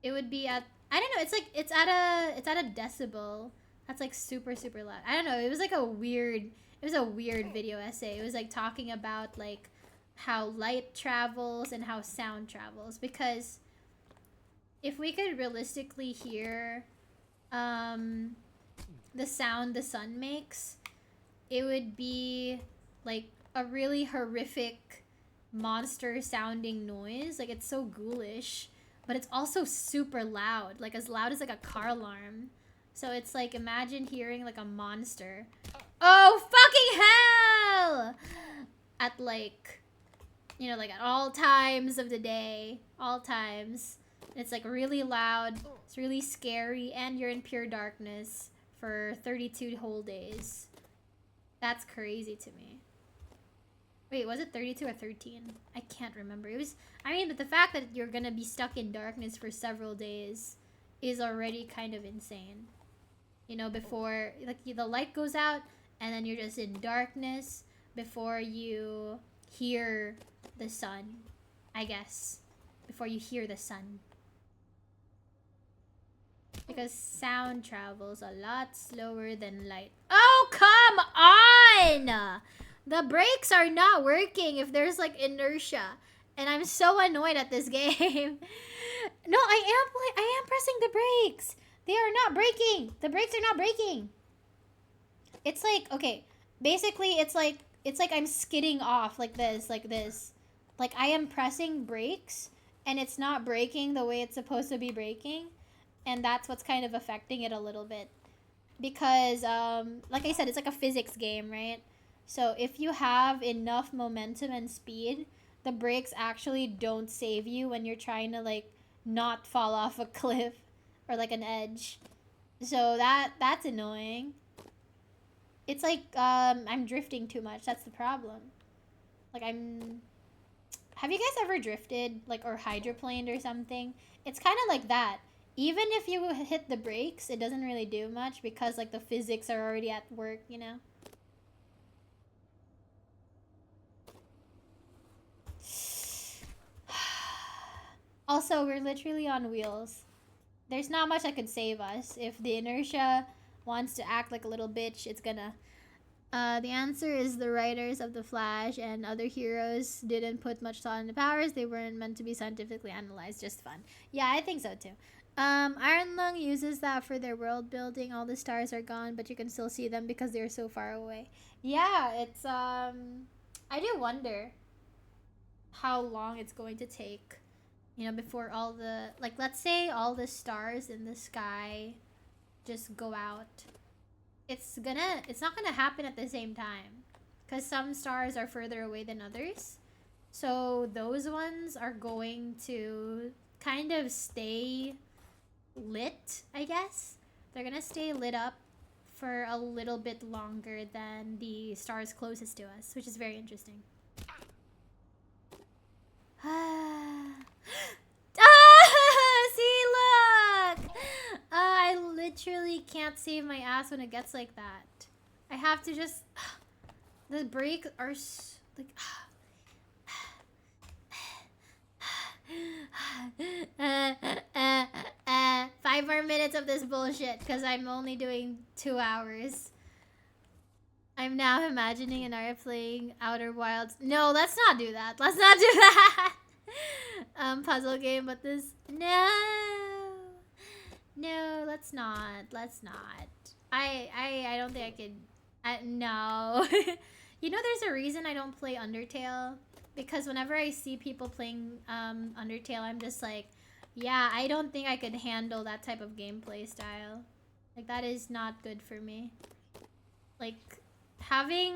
it would be at, I don't know, it's like it's at a decibel. That's like super super loud. I don't know, it was like a weird, it was a weird video essay. It was like talking about like how light travels and how sound travels, because if we could realistically hear the sound the sun makes, it would be like a really horrific monster sounding noise. Like it's so ghoulish, but it's also super loud, like as loud as like a car alarm. So it's like, imagine hearing like a monster, oh fucking hell, at like, you know, like at all times of the day, all times. It's like really loud, it's really scary, and you're in pure darkness for 32 whole days. That's crazy to me. Wait, was it 32 or 13? I can't remember. It was, I mean, but the fact that you're gonna be stuck in darkness for several days is already kind of insane. You know, before, like, the light goes out, and then you're just in darkness before you hear the sun, I guess. Before you hear the sun. Because sound travels a lot slower than light. Oh, come on! The brakes are not working if there's like inertia. And I'm so annoyed at this game. No, I am pressing the brakes. They are not braking. The brakes are not braking. It's like, okay, basically it's like I'm skidding off like this, like this. Like I am pressing brakes and it's not braking the way it's supposed to be braking. And that's what's kind of affecting it a little bit. Because, like I said, it's like a physics game, right? So if you have enough momentum and speed, the brakes actually don't save you when you're trying to, like, not fall off a cliff or, like, an edge. So that's annoying. It's like, I'm drifting too much. That's the problem. Like, have you guys ever drifted, like, or hydroplaned or something? It's kind of like that. Even if you hit the brakes, it doesn't really do much because, like, the physics are already at work, you know? Also, we're literally on wheels. There's not much that could save us. If the inertia wants to act like a little bitch, it's gonna. The answer is the writers of The Flash and other heroes didn't put much thought into powers. They weren't meant to be scientifically analyzed, just fun. Yeah, I think so too. Iron Lung uses that for their world building. All the stars are gone, but you can still see them because they're so far away. Yeah, it's, I do wonder how long it's going to take, you know, before all the, like, let's say all the stars in the sky just go out. It's not gonna happen at the same time because some stars are further away than others. So those ones are going to kind of stay lit, I guess. They're gonna stay lit up for a little bit longer than the stars closest to us, which is very interesting. See, look! I literally can't save my ass when it gets like that. I have to just... The brakes are like... 5 more minutes of this bullshit because I'm only doing 2 hours. I'm now imagining an art playing Outer Wilds. No, let's not do that. Let's not do that. Puzzle game, but this... No. No, let's not. Let's not. I don't think I could. No. You know, there's a reason I don't play Undertale. Because whenever I see people playing Undertale, I'm just like, yeah, I don't think I could handle that type of gameplay style. Like, that is not good for me. Like, having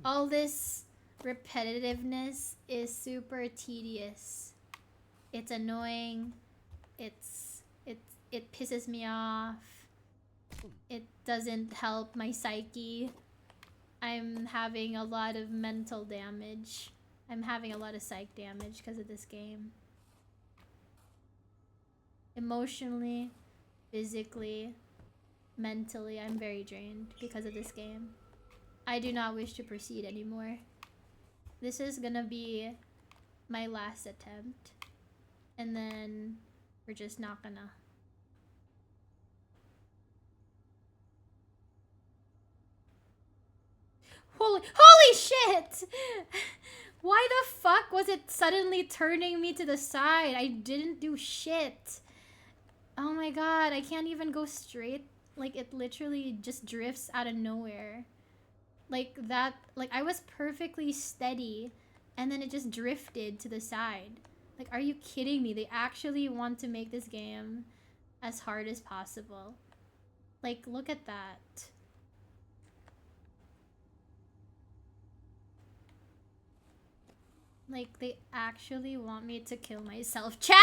all this repetitiveness is super tedious. It's annoying. It pisses me off. It doesn't help my psyche. I'm having a lot of mental damage. I'm having a lot of psych damage because of this game. Emotionally, physically, mentally, I'm very drained because of this game. I do not wish to proceed anymore. This is gonna be my last attempt. And then we're just not gonna. Holy shit! Why the fuck was it suddenly turning me to the side? I didn't do shit. Oh my god, I can't even go straight. Like, it literally just drifts out of nowhere. Like that, like I was perfectly steady and then it just drifted to the side. Like, are you kidding me? They actually want to make this game as hard as possible. Like, look at that. Like, they actually want me to kill myself. Chat!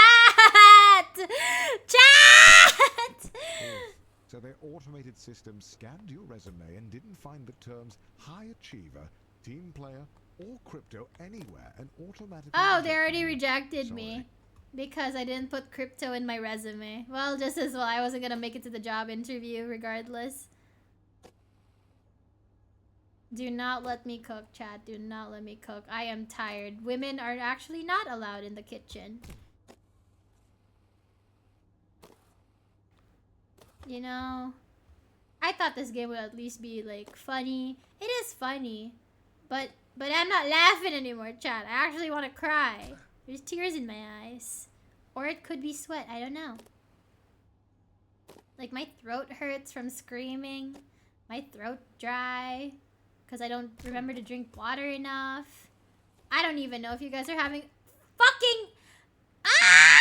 Chat! So their automated system scanned your resume and didn't find the terms high achiever, team player, or crypto anywhere and automatically... Oh, they already rejected me. Because I didn't put crypto in my resume. Well, just as well, I wasn't gonna make it to the job interview regardless. Do not let me cook, chat. Do not let me cook. I am tired. Women are actually not allowed in the kitchen. You know, I thought this game would at least be like funny. It is funny, but I'm not laughing anymore, chat. I actually want to cry. There's tears in my eyes, or it could be sweat. I don't know. Like, my throat hurts from screaming. My throat dry because I don't remember to drink water enough. I don't even know if you guys are having fucking ah!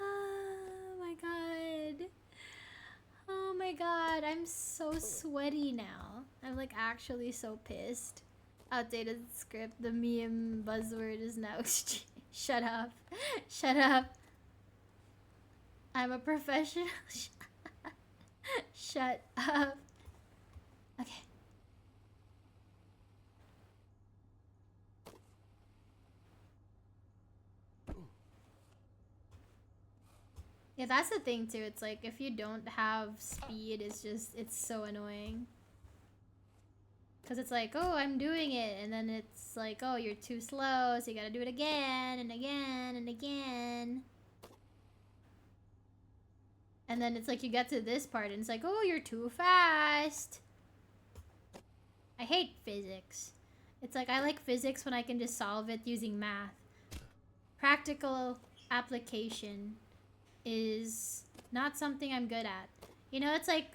Oh my god. Oh my god, I'm so sweaty now. I'm like actually so pissed. Outdated script. The meme buzzword is now shut up. Shut up. I'm a professional. Shut up. Okay. Yeah, that's the thing too. It's like if you don't have speed, it's so annoying. Because it's like, oh, I'm doing it. And then it's like, oh, you're too slow. So you gotta do it again and again and again. And then it's like you get to this part and it's like, oh, you're too fast. I hate physics. It's like I like physics when I can just solve it using math. Practical application is not something I'm good at. You know, it's like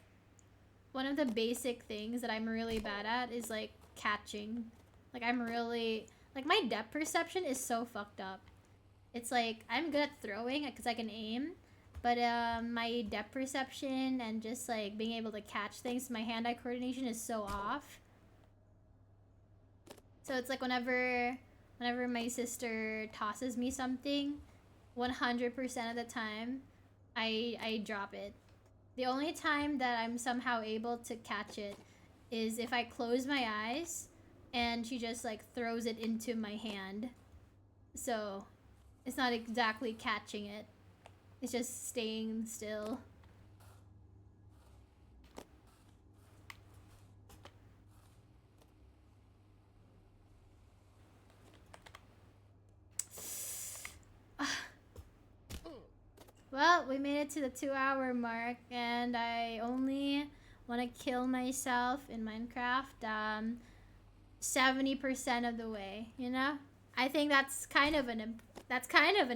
one of the basic things that I'm really bad at is like catching. Like I'm really, like my depth perception is so fucked up. It's like I'm good at throwing because I can aim, but my depth perception and just like being able to catch things, my hand-eye coordination is so off. So it's like whenever my sister tosses me something, 100% of the time, I drop it. The only time that I'm somehow able to catch it is if I close my eyes and she just like throws it into my hand. So it's not exactly catching it. It's just staying still. Well, we made it to the 2-hour mark, and I only want to kill myself in Minecraft. 70% of the way, you know? I think that's kind of an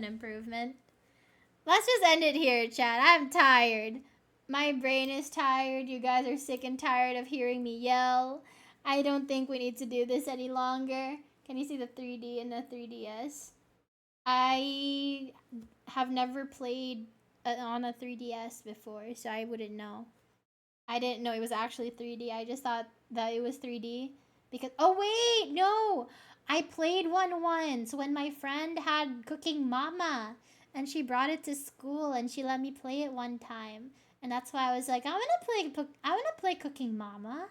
improvement. Let's just end it here, chat. I'm tired. My brain is tired. You guys are sick and tired of hearing me yell. I don't think we need to do this any longer. Can you see the 3D and the 3DS? I have never played on a 3DS before, so I wouldn't know. I didn't know it was actually 3D. I just thought that it was 3D because oh wait, no. I played one once when my friend had Cooking Mama and she brought it to school and she let me play it one time. And that's why I was like, I want to play Cooking Mama.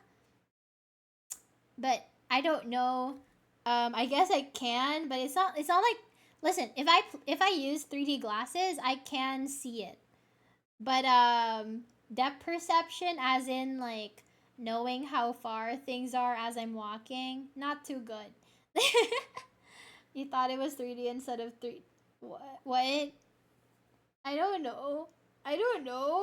But I don't know. I guess I can, but it's not like, listen, if I use 3D glasses, I can see it. But depth perception, as in like knowing how far things are as I'm walking, not too good. You thought it was 3D instead of 3. What? I don't know. I don't know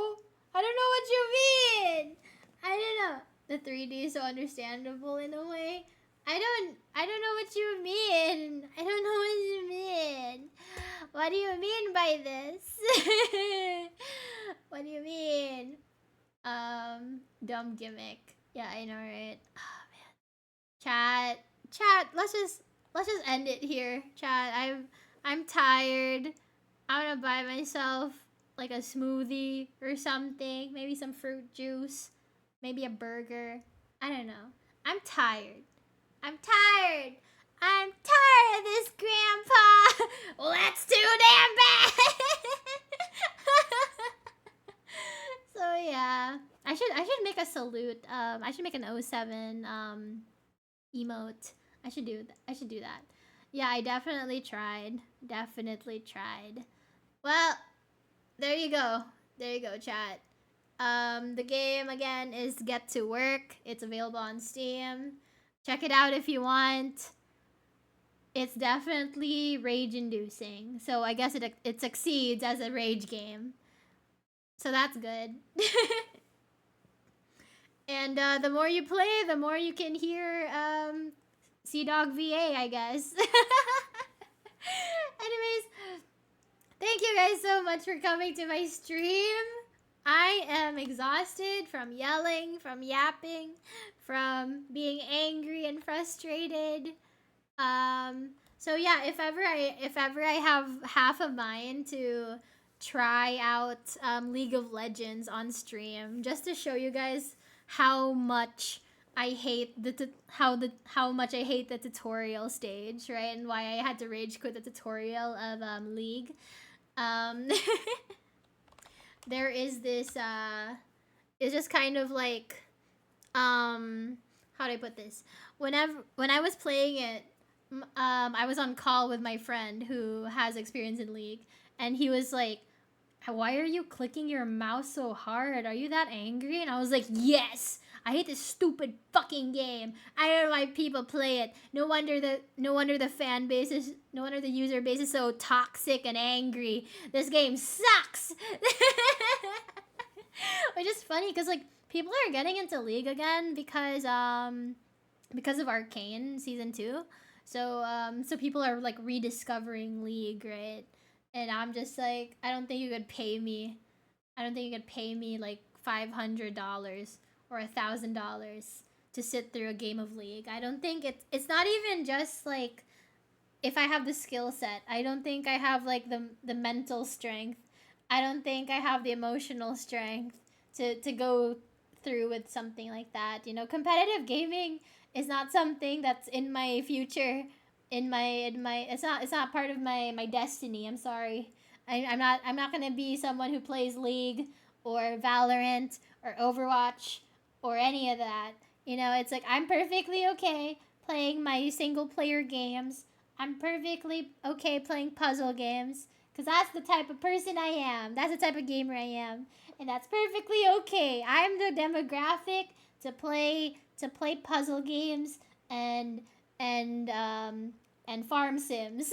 what you mean. I don't know. The 3D is so understandable in a way. I don't know what you mean. I don't know what you mean. What do you mean by this? What do you mean? Dumb gimmick. Yeah, I know, right? Oh man. Chat, let's just end it here. Chat, I'm tired. I wanna buy myself like a smoothie or something. Maybe some fruit juice. Maybe a burger. I don't know. I'm tired. I'm tired of this, Grandpa. Let's do damn bad. So yeah, I should make a salute. I should make an 07 emote. I should do that. Yeah, I definitely tried. Well, there you go, chat. The game again is Get to Work. It's available on Steam. Check it out if you want. It's definitely rage-inducing. So I guess it succeeds as a rage game. So that's good. And the more you play, the more you can hear Sea Dog VA, I guess. Anyways, thank you guys so much for coming to my stream. I am exhausted from yelling, from yapping, from being angry and frustrated. So yeah, if ever I have half a mind to try out League of Legends on stream, just to show you guys how much I hate how much I hate the tutorial stage, right? And why I had to rage quit the tutorial of League. There is this it's just kind of like how do I put this? When I was playing it, I was on call with my friend who has experience in League, and he was like, why are you clicking your mouse so hard? Are you that angry? And I was like, yes! I hate this stupid fucking game. I don't know why people play it. No wonder the user base is so toxic and angry. This game sucks. Which is funny because like people are getting into League again because of Arcane season 2. So people are like rediscovering League, right? And I'm just like, I don't think you could pay me like $500 or $1,000 to sit through a game of League. I don't think it's not even just like if I have the skill set. I don't think I have like the mental strength. I don't think I have the emotional strength to go through with something like that. You know, competitive gaming is not something that's in my future. It's not part of my destiny. I'm sorry. I'm not gonna be someone who plays League or Valorant or Overwatch or any of that. You know, it's like I'm perfectly okay playing my single player games. I'm perfectly okay playing puzzle games because that's the type of person I am. That's the type of gamer I am, and that's perfectly okay. I'm the demographic to play puzzle games and farm sims.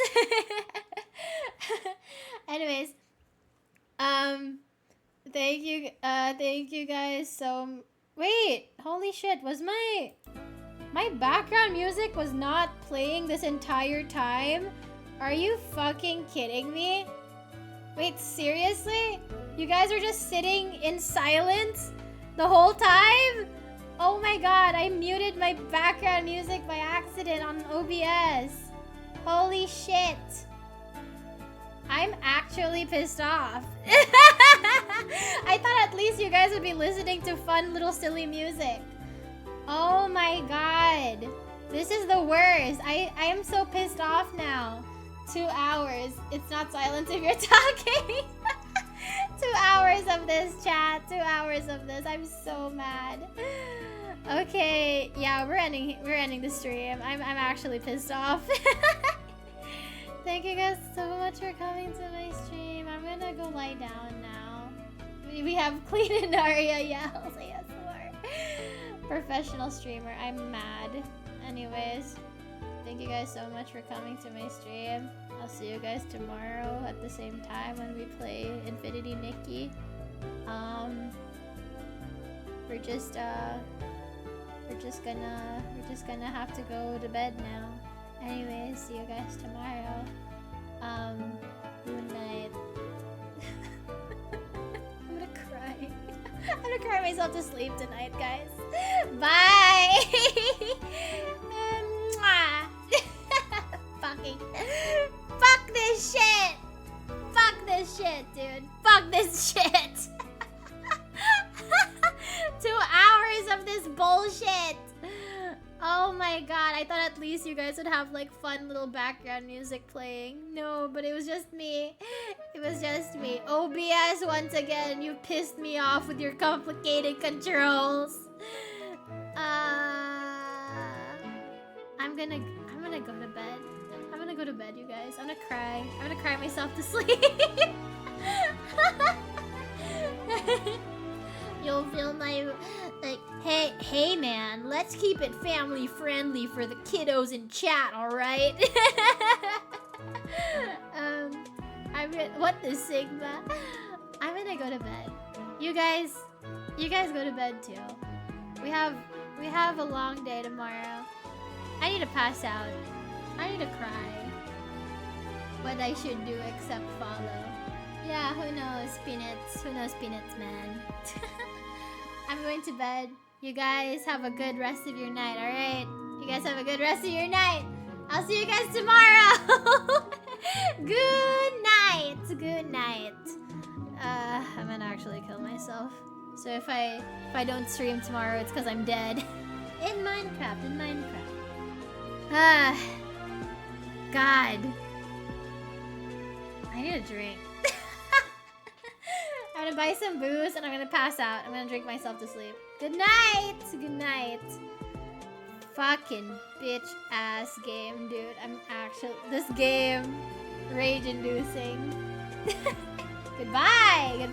Anyways, thank you guys. So wait, holy shit, was my My background music was not playing this entire time? Are you fucking kidding me? Wait, seriously? You guys are just sitting in silence the whole time? Oh my god, I muted my background music by accident on OBS. Holy shit. I'm actually pissed off. I thought at least you guys would be listening to fun little silly music. Oh my god. This is the worst. I am so pissed off now. 2 hours. It's not silence if you're talking. 2 hours of this, chat. 2 hours of this. I'm so mad. Okay, yeah, we're ending the stream. I'm actually pissed off. Thank you guys so much for coming to my stream. I'm gonna go lie down now. We have Clean and Aria yells. ASMR. Professional streamer. I'm mad. Anyways, thank you guys so much for coming to my stream. I'll see you guys tomorrow at the same time when we play Infinity Nikki. We're just gonna have to go to bed now. Anyways, see you guys tomorrow. Good night. I'm gonna cry. I'm gonna cry myself to sleep tonight, guys. Bye! Mwah. Fucking. Fuck this shit! Fuck this shit, dude. Fuck this shit! 2 hours of this bullshit! Oh my god, I thought at least you guys would have like fun little background music playing. No, but it was just me. It was just me. OBS, once again, you pissed me off with your complicated controls. I'm gonna go to bed. I'm gonna go to bed, you guys. I'm gonna cry. I'm gonna cry myself to sleep. You'll feel my, like, hey man, let's keep it family friendly for the kiddos in chat, alright? What the Sigma? I'm gonna go to bed. You guys go to bed too. We have a long day tomorrow. I need to pass out. I need to cry. What I should do except follow. Yeah, who knows, Peanuts? Who knows, Peanuts, man? I'm going to bed. You guys have a good rest of your night, alright? You guys have a good rest of your night. I'll see you guys tomorrow. Good night. Good night. I'm gonna actually kill myself. So if I don't stream tomorrow, it's because I'm dead. In Minecraft. God. I need a drink. I'm gonna buy some booze and I'm gonna pass out. I'm gonna drink myself to sleep. Good night! Good night. Fucking bitch ass game, dude. This game, rage inducing. Goodbye!